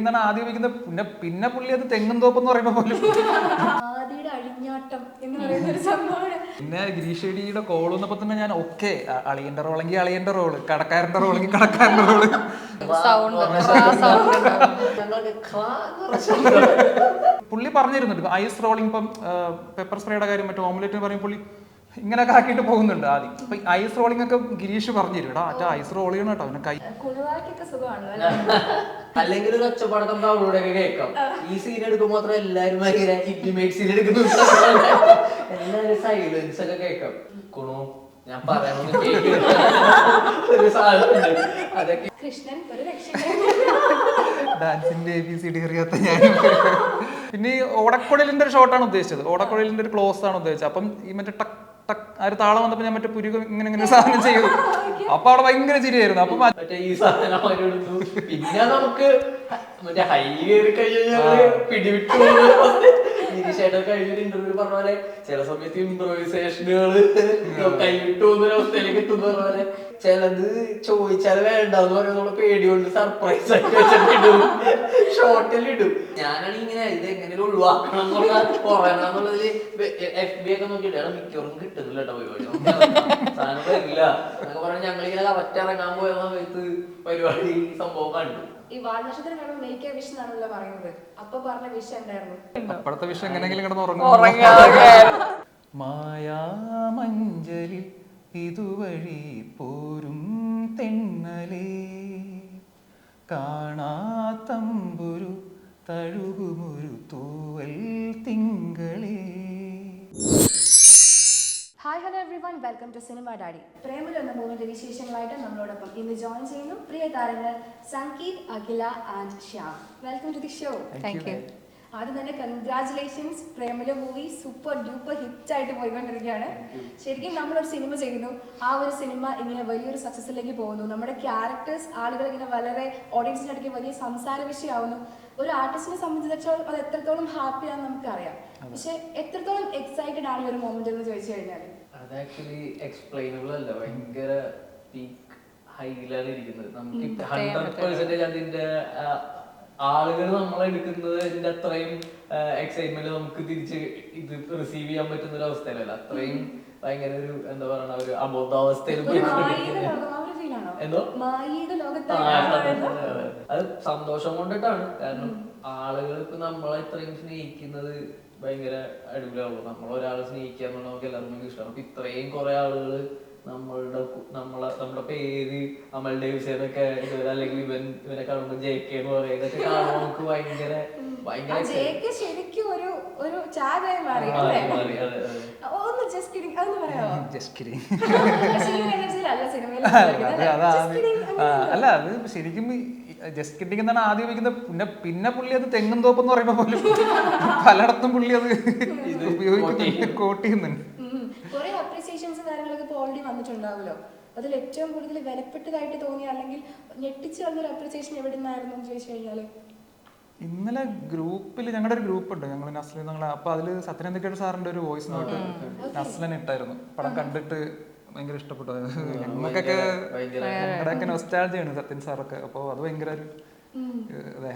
എന്നാണ് ആദ്യം ഉപയോഗിക്കുന്നത്. പിന്നെ പുള്ളി അത് തെങ്ങും തോപ്പെന്ന് പറയുമ്പോ പോലും പിന്നെ ഗിരീഷേടിയുടെ കോൾ വന്നപ്പോ തന്നെ ഞാൻ ഓക്കെ, അളിയന്റെ റോളെങ്കിൽ അളിയന്റെ റോള്, കടക്കാരന്റെ റോളെങ്കിൽ കടക്കാരന്റെ റോള്. പുള്ളി പറഞ്ഞിരുന്നുണ്ട് ഐസ് റോളിംഗ്, ഇപ്പം പെപ്പർ സ്പ്രേയുടെ കാര്യം മറ്റേ ഓംലെറ്റ് പറയും പുള്ളി ഇങ്ങനെയൊക്കെ ആക്കിയിട്ട് പോകുന്നുണ്ട് ആദ്യം. അപ്പൊ ഐസ് റോളിംഗ് ഒക്കെ ഗിരീഷ് പറഞ്ഞിരും, എടാ മറ്റേ ഐസ് റോൾ ചെയ്യണം കേട്ടോ, അവനെ കൈ അല്ലെങ്കിൽ ഒരു ഒച്ചപ്പാടക്കം ഡൗൺലോഡ് ഒക്കെ കേൾക്കാം. ഈ സീൻ എടുക്കുമ്പോൾ മാത്രം എല്ലാരും ഭയങ്കര ഇന്റിമേറ്റ് സീൻ എടുക്കുന്നു, എല്ലാരും സൈലൻസ് ഒക്കെ കേൾക്കാം. കുണു ഞാൻ പറയാനൊന്നും ഒരു സാധനം അതൊക്കെ ഡാൻസിന്റെ ABCD അറിയാത്ത ഞാനും. പിന്നെ ഈ ഓടക്കുഴലിന്റെ ഒരു ഷോട്ടാണ് ഉദ്ദേശിച്ചത്, ഓടക്കുഴലിന്റെ ഒരു ക്ലോസ് ആണ് ഉദ്ദേശിച്ചത്. അപ്പം ഈ മറ്റേ ടക്ക് ടക്ക് ആ ഒരു താളം വന്നപ്പോ ഞാൻ മറ്റേ പുരുകം ഇങ്ങനെ സാധനം ചെയ്തു. അപ്പൊ അവിടെ ഭയങ്കര ചിരിയായിരുന്നു. അപ്പൊ മറ്റേ ഈ സാധനം അവരെടുത്തു. പിന്നെ നമുക്ക് മറ്റേ ഹൈ കയറി കഴിഞ്ഞാൽ പിടിവിട്ടു. ഗിരീഷേട്ടൻ കഴിഞ്ഞൊരു ഇന്റർവ്യൂ പറഞ്ഞ പോലെ ചില സമയത്ത് ഇംപ്രൂവൈസേഷനുകള് കൈവിട്ടു പോകുന്ന അവസ്ഥയിലേക്ക് എത്തുന്ന പറഞ്ഞ പോലെ ചിലത് ചോദിച്ചാൽ വേണ്ടെന്ന് പറയുന്ന പേടികൊണ്ട് സർപ്രൈസ് ആക്കി വെച്ചിട്ടിടും, ഷോർട്ടിലിടും. ഞാനാണ് ഇങ്ങനെ ഇത് എങ്ങനെയും ഒഴിവാക്കണം എന്നുള്ള പറയണമെന്നുള്ളതില് FB ഒക്കെ നോക്കിയിട്ടാണ് മിക്കവാറും കിട്ടുന്നില്ല കേട്ടോ പരിപാടി. സാധനം വരില്ല എന്നൊക്കെ പറഞ്ഞാൽ ഞങ്ങളിങ്ങനെ കറക്റ്റ് ഇറങ്ങാൻ പോയ സമയത്ത് പരിപാടി സംഭവം കണ്ടു. അപ്പോഴത്തെ വിഷയം എങ്ങനെയെങ്കിലും കിടന്ന് ഉറങ്ങും. മായാമഞ്ചലിൽ ഇതുവഴി പോരും തെന്നലേ, കാണാത്തമ്പുരു തഴുകുമൊരു തൂവൽ തിങ്കളേ. Hi hello everyone, welcome to cinema daddy. Premalu എന്ന മൂവിന്റെ വിശേഷങ്ങളായിട്ട് നമ്മളോടൊപ്പം ഇന്ന് ജോയിൻ ചെയ്യുന്നു പ്രിയ താരങ്ങൾ Sangeeth, Akhila and Shyam. Welcome to the show. Thank you. ആദ്യം തന്നെ congratulations, Premalu movie super duper hit ആയിട്ട് പോയിക്കൊണ്ടിരിക്കുകയാണ്. ശരിക്കും നമ്മളൊരു സിനിമ ചെയ്യുന്നു, ആ ഒരു സിനിമ ഇങ്ങനെ വലിയൊരു സക്സസിലേക്ക് പോകുന്നു, നമ്മുടെ ക്യാരക്ടേഴ്സ് ആളുകൾ ഇങ്ങനെ വളരെ ഓഡിയൻസിൻ്റെ ഇടയ്ക്ക് വലിയ സംസാര വിഷയമാവുന്നു. ഒരു ആർട്ടിസ്റ്റിനെ സംബന്ധിച്ചിടത്തോളം അത് എത്രത്തോളം ഹാപ്പിയാണെന്ന് നമുക്കറിയാം. പക്ഷെ എത്രത്തോളം എക്സൈറ്റഡ് ആണ് ഈ ഒരു മൊമെന്റ് എന്ന് ചോദിച്ചു കഴിഞ്ഞാൽ അത് ആക്ച്വലി എക്സ്പ്ലെയിനബിൾ അല്ല, ഭയങ്കര പീക്ക് ഹൈയിലാണ് ഇരിക്കുന്നത്. നമുക്ക് 100% അതിന്റെ ആളുകൾ നമ്മളെടുക്കുന്നതിന്റെ അത്രയും എക്സൈറ്റ്മെന്റ് നമുക്ക് തിരിച്ച് ഇത് റിസീവ് ചെയ്യാൻ പറ്റുന്ന ഒരു അവസ്ഥയിലല്ല. അത്രയും ഭയങ്കര ഒരു എന്താ പറയുക ഒരു അബോധാവസ്ഥയിൽ എന്തോ അത് സന്തോഷം കൊണ്ടിട്ടാണ്. കാരണം ആളുകൾ ഇപ്പൊ നമ്മളെ ഇത്രയും സ്നേഹിക്കുന്നത് ഭയങ്കര അടിപൊളിയാവുള്ളൂ. നമ്മളൊരാളെ സ്നേഹിക്കുക എന്നുള്ള നമുക്ക് എല്ലാവർക്കും ഇഷ്ടമാണ്. അപ്പൊ ഇത്രയും കുറെ ആളുകള് നമ്മുടെ പേര് അമൽ ഡേവിസ് എന്നൊക്കെ ഇതുവരെ അല്ലെങ്കിൽ ഇവനെ കാണുമ്പോൾ JK എന്ന് പറയുക, ഇതൊക്കെ കാണുമ്പോൾ നമുക്ക് ഭയങ്കര ശരിക്കും ഒരു അല്ല അത് ശരിക്കും ജസ്റ്റ് കിഡിങ് എന്നാണ് ആദ്യം ഉപയോഗിക്കുന്നത്. പിന്നെ പുള്ളി അത് തെങ്ങും തോപ്പെന്ന് പറയുമ്പോ പോലും പലയിടത്തും പുള്ളി അത് ഉപയോഗിക്കുന്നുണ്ട്, കോട്ട് ചെയ്യുന്നുണ്ട്. കുറെ അപ്രീസിയേഷൻസും കാര്യങ്ങളൊക്കെ ഇപ്പോൾ ഓൾറെഡി വന്നിട്ടുണ്ടാവുമല്ലോ. അതിൽ ഏറ്റവും കൂടുതൽ വിലപ്പെട്ടതായിട്ട് തോന്നിയ അല്ലെങ്കിൽ ഞെട്ടിച്ച് വന്നൊരു അപ്രീസിയേഷൻ എവിടെ നിന്നായിരുന്നു എന്ന് ചോദിച്ചു കഴിഞ്ഞാല് ഇന്നലെ ഗ്രൂപ്പിൽ ഞങ്ങളുടെ ഒരു ഗ്രൂപ്പ് ഉണ്ട്, ഞങ്ങൾ നസ്ലിൻ ഞങ്ങൾ. അപ്പൊ അതില് സത്യനന്ദിക്കേട് സാറിന്റെ ഒരു വോയിസ് നോട്ട് നസ്ലൻ ഇട്ടായിരുന്നു. പടം കണ്ടിട്ട് ഭയങ്കര ഇഷ്ടപ്പെട്ടു. ഞങ്ങൾക്കൊക്കെ ഞങ്ങളുടെയൊക്കെ നൊസ്റ്റാൾജിയാണ് സത്യൻ സാറൊക്കെ. അപ്പോൾ അത് ഭയങ്കര ഒരു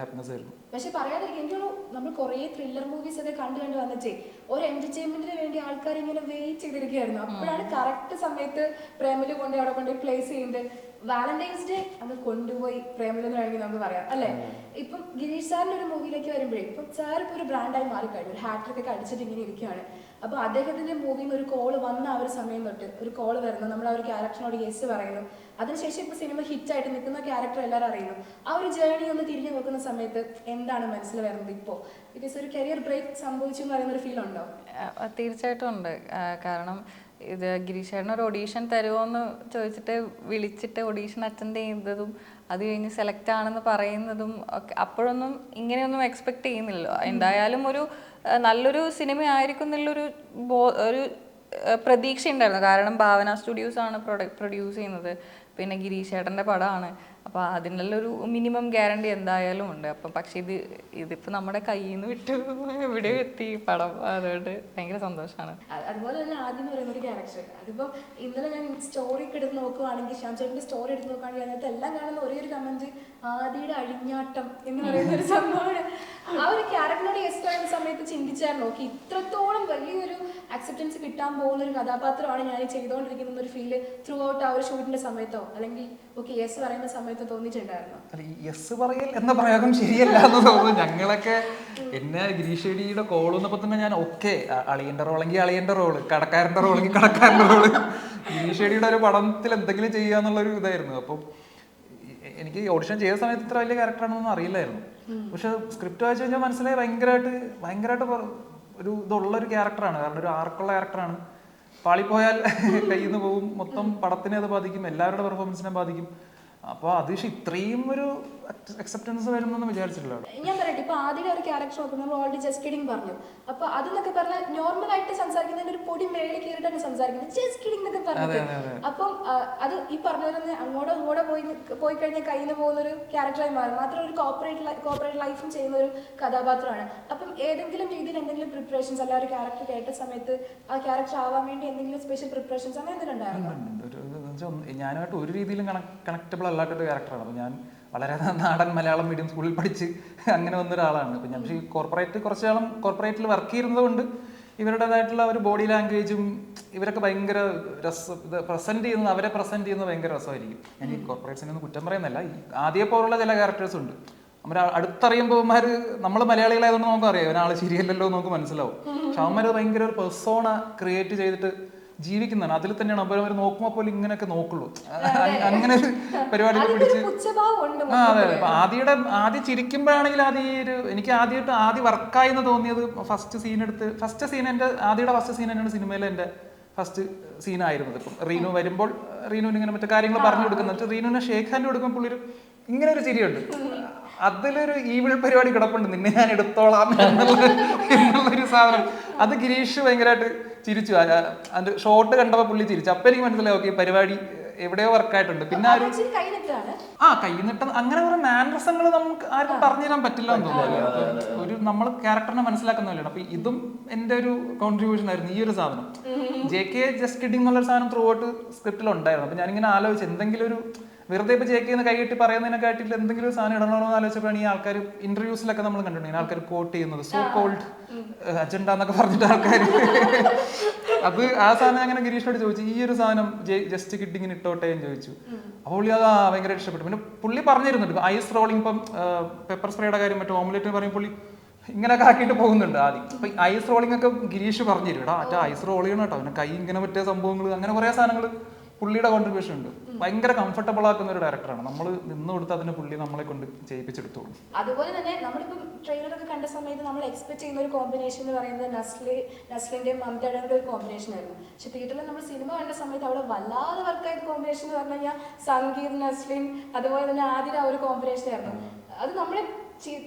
ഹാപ്പിനെസ് ആയിരുന്നു. പക്ഷെ പറയാതിരിക്കും, എനിക്ക് നമ്മൾ കുറെ ത്രില്ലർ മൂവീസ് ഒക്കെ കണ്ടു വന്നിട്ടേ ഒരു എന്റർടൈൻമെന്റിന് വേണ്ടി ആൾക്കാർ ഇങ്ങനെ വെയിറ്റ് ചെയ്തിരിക്കുകയായിരുന്നു. അപ്പോഴാണ് കറക്റ്റ് സമയത്ത് പ്രേമലു കൊണ്ട് അവിടെ കൊണ്ട് പ്ലേസ് ചെയ്യുന്നത്. വാലന്റൈൻസ് ഡേ അത് കൊണ്ടുപോയി പ്രേമലു എന്ന് വേണമെങ്കിൽ നമുക്ക് പറയാം അല്ലെ. ഇപ്പം ഗിരീഷ് സാറിന്റെ ഒരു മൂവിയിലേക്ക് വരുമ്പോഴേ ഇപ്പം സാർ ഇപ്പൊ ഒരു ബ്രാൻഡായി മാറിക്കഴിഞ്ഞു, ഒരു ഹാട്രിക് ഒക്കെ അടിച്ചിട്ട് ഇങ്ങനെ ഇരിക്കുകയാണ്. അപ്പൊ അദ്ദേഹത്തിന്റെ മൂവിയിൽ നിന്ന് ഒരു കോള് വന്ന ആ ഒരു സമയം തൊട്ട് ഒരു കോള് വരുന്നു, നമ്മൾ ആ ഒരു ക്യാരക്ടറിനോട് യെസ് പറയുന്നു. അതിനുശേഷം ഇപ്പൊ സിനിമ ഹിറ്റായിട്ട് നിൽക്കുന്ന ക്യാരക്ടർ എല്ലാവരും അറിയുന്നു. ആ ഒരു ജേർണി ഒന്ന് തിരിഞ്ഞു നോക്കുന്ന സമയത്ത് എന്താണ് മനസ്സിൽ വരുന്നത്? ഇപ്പോൾ ബിക്കോസ് ഒരു കരിയർ ബ്രേക്ക് സംഭവിച്ചു എന്ന് പറയുന്ന ഒരു ഫീൽ ഉണ്ടോ? തീർച്ചയായിട്ടും ഉണ്ട്. കാരണം ഇത് ഗിരീഷേട്ടന് ഒരു ഓഡീഷൻ തരുമോ എന്ന് ചോദിച്ചിട്ട് വിളിച്ചിട്ട് ഓഡീഷൻ അറ്റൻഡ് ചെയ്യുന്നതും അത് കഴിഞ്ഞ് സെലക്ട് ആണെന്ന് പറയുന്നതും ഒക്കെ അപ്പോഴൊന്നും ഇങ്ങനെയൊന്നും എക്സ്പെക്ട് ചെയ്യുന്നില്ലല്ലോ. എന്തായാലും ഒരു നല്ലൊരു സിനിമ ആയിരിക്കും എന്നുള്ളൊരു പ്രതീക്ഷ ഉണ്ടായിരുന്നു. കാരണം ഭാവന സ്റ്റുഡിയോസ് ആണ് പ്രൊഡ്യൂസ് ചെയ്യുന്നത്, പിന്നെ ഗിരീഷ് ചേട്ടൻ്റെ പടമാണ്. അപ്പോൾ അതിനുള്ള ഒരു മിനിമം ഗ്യാരണ്ടി എന്തായാലും ഉണ്ട്. അപ്പം പക്ഷേ ഇതിപ്പോൾ നമ്മുടെ കയ്യിൽ നിന്ന് വിട്ട് എവിടെ എത്തി പടം, അതുകൊണ്ട് ഭയങ്കര സന്തോഷമാണ്. അതുപോലെ തന്നെ ആദ്യം എന്ന് പറയുന്ന ഒരു ക്യാരക്ടർ, അതിപ്പോൾ ഇന്നലെ ഞാൻ സ്റ്റോറി ഒക്കെ എടുത്ത് നോക്കുവാണെങ്കിൽ, ശ്യാം ചേട്ടൻ്റെ സ്റ്റോറി എടുത്ത് നോക്കുകയാണെങ്കിൽ അതിനകത്ത് എല്ലാം കാണുന്ന ഒരേ ഒരു കമന്റ് ആദിയുടെ അഴിഞ്ഞാട്ടം എന്ന് പറയുന്ന ഒരു സംഭവമാണ്. ആ ഒരു ക്യാരക്ടറിനോട് യെസ് ആയിരുന്ന സമയത്ത് ചിന്തിച്ചായിരുന്നു, ഓക്കെ ഇത്രത്തോളം വലിയൊരു അക്സെപ്റ്റൻസ് കിട്ടാൻ പോകുന്ന ഒരു കഥാപാത്രമാണ് ഞാൻ ചെയ്തുകൊണ്ടിരിക്കുന്ന ഒരു ഫീല് ത്രൂ ഔട്ട് ആ ഒരു ഷൂട്ടിന്റെ സമയത്തോ അല്ലെങ്കിൽ ഓക്കെ യെസ് പറയുന്ന സമയത്ത് തോന്നിയിട്ടുണ്ടായിരുന്നു? അല്ല, ഈ യെസ് പറയൽ എന്ന പ്രയോഗം ശരിയല്ല എന്ന് തോന്നുന്നു. ഞങ്ങളൊക്കെ എന്നെ ഗിരീഷേടിയുടെ കോൾ വന്നപ്പോൾ തന്നെ ഞാൻ ഓക്കെ അളിയൻ്റെ റോളെങ്കിൽ അളിയൻ്റെ റോള്, കടക്കാരൻ്റെ റോളെങ്കിൽ കടക്കാരൻ്റെ റോള്, ഗിരീഷേടിയുടെ ഒരു പടത്തിൽ എന്തെങ്കിലും ചെയ്യാന്നുള്ളൊരു ഇതായിരുന്നു. അപ്പം എനിക്ക് ഓഡിഷൻ ചെയ്ത സമയത്ത് ഇത്ര വലിയ ക്യാരക്ടറാണെന്നൊന്നും അറിയില്ലായിരുന്നു. പക്ഷെ സ്ക്രിപ്റ്റ് വായിച്ചു കഴിഞ്ഞാൽ മനസ്സിലായി ഭയങ്കരമായിട്ട് ഒരു ഇതുള്ളൊരു ക്യാരക്ടറാണ്. കാരണം ഒരു ആർക്കുള്ള ക്യാരക്ടറാണ്. പാളിപ്പോയാൽ കയ്യിൽ നിന്ന് പോകും, മൊത്തം പടത്തിനെ അത് ബാധിക്കും, എല്ലാവരുടെ പെർഫോമൻസിനെ ബാധിക്കും. അപ്പോൾ അത് ഇത്രയും ഒരു അക്സെപ്റ്റൻസ് വരുമെന്നൊന്നും വിചാരിച്ചിട്ടില്ല. ഞാൻ പറയട്ടെ, ഇപ്പൊ ആദ്യം ഒരു ക്യാരക്ടർ നോക്കും, നമ്മൾ ഓൾറെഡി ജസ്റ്റ് കിഡിങ് പറഞ്ഞു. അപ്പൊ അതെന്നൊക്കെ പറഞ്ഞാൽ നോർമൽ ആയിട്ട് സംസാരിക്കുന്നതിന്റെ ഒരു പൊടി മേളിൽ കയറിയിട്ടാണ് സംസാരിക്കുന്നത്, ജസ്റ്റ് കിഡിങ് എന്നൊക്കെ പറഞ്ഞത്. അപ്പം അത് ഈ പറഞ്ഞവരൊന്ന് അങ്ങോട്ടോ പോയി കഴിഞ്ഞാൽ കയ്യിൽ നിന്ന് പോകുന്ന ഒരു ക്യാരക്ടറായി മാറും. മാത്രം ഒരു കോർപ്പറേറ്റ് ലൈഫും ചെയ്യുന്ന ഒരു കഥാപാത്രമാണ്. അപ്പം ഏതെങ്കിലും രീതിയിൽ എന്തെങ്കിലും പ്രിപ്പറേഷൻസ് അല്ല ഒരു ക്യാരക്ടർ കേട്ട സമയത്ത് ആ ക്യാരക്ടർ ആവാൻ വേണ്ടി എന്തെങ്കിലും സ്പെഷ്യൽ പ്രിപ്പറേഷൻസ് അങ്ങനെ എന്തെങ്കിലും ഉണ്ടായിരുന്നു? ഞാനായിട്ട് ഒരു രീതിയിലും കണക്റ്റബിൾ അല്ലാത്തൊരു ക്യാരക്ടറാണ്. അപ്പോൾ ഞാൻ വളരെ നാടൻ മലയാളം മീഡിയം സ്കൂളിൽ പഠിച്ച് അങ്ങനെ വന്ന ഒരാളാണ്. ഇപ്പം ഞാൻ പക്ഷേ കുറച്ച് കാലം കോർപ്പറേറ്റിൽ വർക്ക് ചെയ്യുന്നത് കൊണ്ട് ഇവരുടേതായിട്ടുള്ള ഒരു ബോഡി ലാംഗ്വേജും ഇവരൊക്കെ ഭയങ്കര അവരെ പ്രസന്റ് ചെയ്യുന്നത് ഭയങ്കര രസമായിരിക്കും. ഞാൻ ഈ കോർപ്പറേറ്റ്സിനൊന്നും കുറ്റം പറയുന്നില്ല. ഈ ആദ്യം പോലുള്ള ചില ക്യാരക്ടേഴ്സ് ഉണ്ട്, അവർ അടുത്തറിയുമ്പോൾ നമ്മൾ മലയാളികളായതുകൊണ്ട് നമുക്ക് അറിയാം ഒരാൾ ശരിയല്ലല്ലോ നമുക്ക് മനസ്സിലാവും. പക്ഷെ അവന്മാർ ഭയങ്കര ഒരു പെർസോണ ക്രിയേറ്റ് ചെയ്തിട്ട് ജീവിക്കുന്നതാണ്. അതിൽ തന്നെയാണ് അവർ നോക്കുമ്പോൾ പോലും ഇങ്ങനെയൊക്കെ നോക്കുള്ളൂ. അങ്ങനെ ഒരു പരിപാടികൾ പിടിച്ച് അതെ. അപ്പൊ ആദ്യം ചിരിക്കുമ്പോഴാണെങ്കിൽ എനിക്ക് ആദ്യം വർക്കായി എന്ന് തോന്നിയത് ഫസ്റ്റ് സീൻ എൻ്റെ ആദ്യയുടെ ഫസ്റ്റ് സീൻ തന്നെയാണ് സിനിമയിലെ എൻ്റെ ഫസ്റ്റ് സീനായിരുന്നത്. ഇപ്പം റീനു വരുമ്പോൾ റീനുവിന് ഇങ്ങനെ മറ്റു കാര്യങ്ങൾ പറഞ്ഞു കൊടുക്കുന്നത്, റീനുവിനെ ഷേക്ക് ഹാൻഡ് കൊടുക്കുമ്പോൾ പുള്ളി ഇങ്ങനെ ഒരു ചിരിയുണ്ട്. അതിലൊരു ഈവിൾ പരിപാടി കിടപ്പുണ്ട്, നിന്നെ ഞാൻ എടുത്തോളാം എന്നുള്ളൊരു സാധനം. അത് ഗിരീഷ് ഭയങ്കരമായിട്ട് ചിരിച്ചു. അതിന്റെ ഷോട്ട് കണ്ടപ്പോൾ പുള്ളി ചിരിച്ചു. അപ്പൊ എനിക്ക് മനസ്സിലായി ഓക്കെ പരിപാടി എവിടെയോ വർക്കായിട്ടുണ്ട്. പിന്നെ കൈന്നിട്ട് അങ്ങനെ കുറെ മാനറിസങ്ങൾ നമുക്ക് ആർക്കും പറഞ്ഞുതരാൻ പറ്റില്ല എന്ന് തോന്നുന്നു. ഒരു നമ്മൾ ക്യാരക്ടറിനെ മനസ്സിലാക്കുന്നതല്ലാണ്. അപ്പൊ ഇതും എന്റെ ഒരു കോൺട്രിബ്യൂഷൻ ആയിരുന്നു ഈ ഒരു സാധനം. JK ജസ്റ്റ് കിഡിങ് എന്നുള്ളൊരു സാധനം ത്രൂ ഔട്ട് സ്ക്രിപ്റ്റിൽ ഉണ്ടായിരുന്നു. അപ്പൊ ഞാനിങ്ങനെ ആലോചിച്ചു എന്തെങ്കിലും ഒരു വെറുതെ ഇപ്പൊ JK എന്ന് കൈകെട്ടി പറയുന്നതിനെക്കാട്ടിൽ എന്തെങ്കിലും ഒരു സാധനം ഇടണോ എന്ന് ആലോചിച്ചപ്പോഴാണ് ഈ ആൾക്കാർ ഇന്റർവ്യൂസിലൊക്കെ നമ്മൾ കണ്ടിട്ടുണ്ട് ആൾക്കാർ കോട്ട് ചെയ്യുന്നത് സോ കോൾഡ് അജണ്ട എന്നൊക്കെ പറഞ്ഞിട്ട് ആൾക്കാർ അത് ആ സാധനം അങ്ങനെ ഗിരീഷിനോട് ചോദിച്ചു, ഈ ഒരു സാധനം ജസ്റ്റ് കിഡിങ്ങിന് ഇട്ടോട്ടെ എന്ന് ചോദിച്ചു. അപ്പോൾ പുള്ളി അത് ഭയങ്കര ഇഷ്ടപ്പെട്ടു. പിന്നെ പുള്ളി പറഞ്ഞിരുന്നുണ്ട് ഐസ് റോളിംഗ്, ഇപ്പം പെപ്പർ സ്പ്രേയുടെ കാര്യം മറ്റേ ഓംലെറ്റിന് പറയുമ്പോൾ പുള്ളി ഇങ്ങനെയൊക്കെ ആക്കിയിട്ട് പോകുന്നുണ്ട് ആദ്യം. അപ്പൊ ഐസ് റോളിംഗ് ഒക്കെ ഗിരീഷ് പറഞ്ഞു തരും, മറ്റേ ഐസ് റോൾ ചെയ്യണം കേട്ടോ, പിന്നെ കൈ ഇങ്ങനെ പറ്റിയ സംഭവങ്ങൾ അങ്ങനെ കുറെ സാധനങ്ങൾ പുള്ളിയുടെ കോൺട്രിബ്യൂഷൻ ഉണ്ട്. ഭയങ്കര കംഫർട്ടബിൾ ആക്കുന്ന ഒരു ഡയറക്ടറാണ്. നമ്മൾ നിന്ന് കൊടുത്ത് അതിന് പുള്ളി നമ്മളെ കൊണ്ട് ചെയ്യിപ്പിച്ചെടുത്തോളും. അതുപോലെ തന്നെ നമ്മളിപ്പം ട്രെയിലറൊക്കെ കണ്ട സമയത്ത് നമ്മൾ എക്സ്പെക്ട് ചെയ്യുന്ന ഒരു കോമ്പിനേഷൻ എന്ന് പറയുന്നത് നസ്ലിന്റെയും മമതയുടെ ഒരു കോമ്പിനേഷൻ ആയിരുന്നു. പക്ഷെ തിയേറ്ററിൽ നമ്മൾ സിനിമ കണ്ട സമയത്ത് അവിടെ വല്ലാതെ വർക്കായ കോമ്പിനേഷൻ എന്ന് പറഞ്ഞു കഴിഞ്ഞാൽ സംഗീത്, നസ്ലിൻ, അതുപോലെ തന്നെ ആദ്യം ആ ഒരു കോമ്പിനേഷൻ ആയിരുന്നു. അത് നമ്മളെ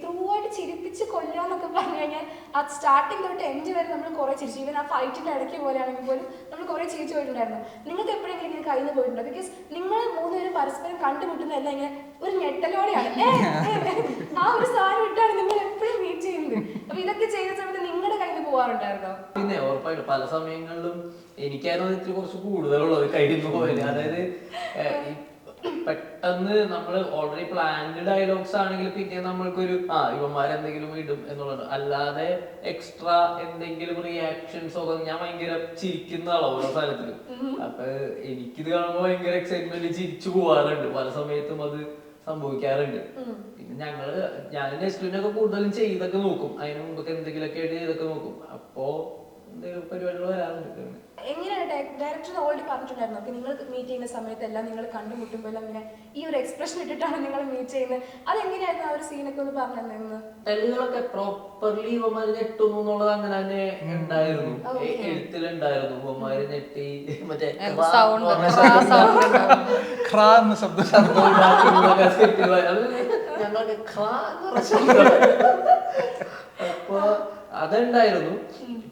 ത്രൂ ആയിട്ട് ചിരിപ്പിച്ച് കൊല്ലാന്നൊക്കെ പറഞ്ഞു കഴിഞ്ഞാൽ ആ സ്റ്റാർട്ടിങ് തൊട്ട് എൻഡ് വരെ നമ്മൾ കുറെ ചിരിച്ചു. ഈവൻ ആ ഫൈറ്റിന്റെ ഇടയ്ക്ക് പോലെയാണെങ്കിൽ പോലും നമ്മൾ കുറെ ചിരിച്ചു പോയിട്ടുണ്ടായിരുന്നു. നിങ്ങൾക്ക് എപ്പോഴെങ്കിലും ഇങ്ങനെ കയ്യിൽ നിന്ന് പോയിട്ടുണ്ടോ? ബിക്കോസ് നിങ്ങൾ മൂന്നുപേരും പരസ്പരം കണ്ടുമുട്ടുന്നതല്ല ഇങ്ങനെ ഒരു ഞെട്ടലോടെയാണ്. ആ ഒരു സാധനം ഇട്ടാണ് നിങ്ങൾ എപ്പോഴും മീറ്റ് ചെയ്യുന്നത്. അപ്പൊ ഇതൊക്കെ ചെയ്ത സമയത്ത് നിങ്ങളുടെ കയ്യിൽ നിന്ന് പോകാറുണ്ടായിരുന്നോ? പിന്നെ ഉറപ്പായിട്ടും പല സമയങ്ങളിലും എനിക്കായിരുന്നു ഇത്തിരി കുറച്ച് കൂടുതലുള്ളത് കയ്യിൽ നിന്ന് പോയത്. അതായത് പെട്ടെന്ന് നമ്മൾ ഓൾറെഡി പ്ലാൻഡ് ഡയലോഗ്സ് ആണെങ്കിൽ പിന്നെ നമ്മൾക്കൊരു ഇവന്മാരെന്തെങ്കിലും ഇടും എന്നുള്ളത്, അല്ലാതെ എക്സ്ട്രാ എന്തെങ്കിലും റിയാക്ഷൻസ് ഒക്കെ ഞാൻ ഭയങ്കര ചിരിക്കുന്ന ആളോ ഓരോ സ്ഥലത്തിലും. അപ്പൊ എനിക്കിത് കാണുമ്പോൾ ഭയങ്കര എക്സൈറ്റ്മെന്റ് ചിരിച്ചു പോവാറുണ്ട്. പല സമയത്തും അത് സംഭവിക്കാറുണ്ട്. പിന്നെ ഞാൻ നെസ്റ്റിനൊക്കെ കൂടുതലും ചെയ്തൊക്കെ നോക്കും, അതിന് മുമ്പൊക്കെ എന്തെങ്കിലുമൊക്കെ ചെയ്തൊക്കെ നോക്കും. അപ്പോ എന്തെങ്കിലും പരിപാടികൾ വരാറുണ്ട്. എങ്ങനെയാണ് ഡയറക്ടർ ഓൾറെഡി പറഞ്ഞിട്ടുണ്ടായിരുന്നു നിങ്ങൾ മീറ്റ് ചെയ്യുന്ന സമയത്തെല്ലാം നിങ്ങൾ കണ്ടുമുട്ടുമ്പോൾ ഇങ്ങനെ ഈ ഒരു എക്സ്പ്രഷൻ ഇട്ടിട്ടാണ് നിങ്ങൾ മീറ്റ് ചെയ്യുന്നത്? അതെങ്ങനെയായിരുന്നു ആ ഒരു സീനൊക്കെ ഒന്ന് പറഞ്ഞു? ടെല്ലുകളൊക്കെ പ്രോപ്പർലി ഇവന്മാര് ഞെട്ടുന്നു എന്നുള്ളത് അങ്ങനെ തന്നെ ഉണ്ടായിരുന്നു, എഴുത്തിലുണ്ടായിരുന്നു. ഇവന്മാര് ഞെട്ടി മറ്റേ ഞങ്ങൾക്ക് അപ്പൊ അതുണ്ടായിരുന്നു.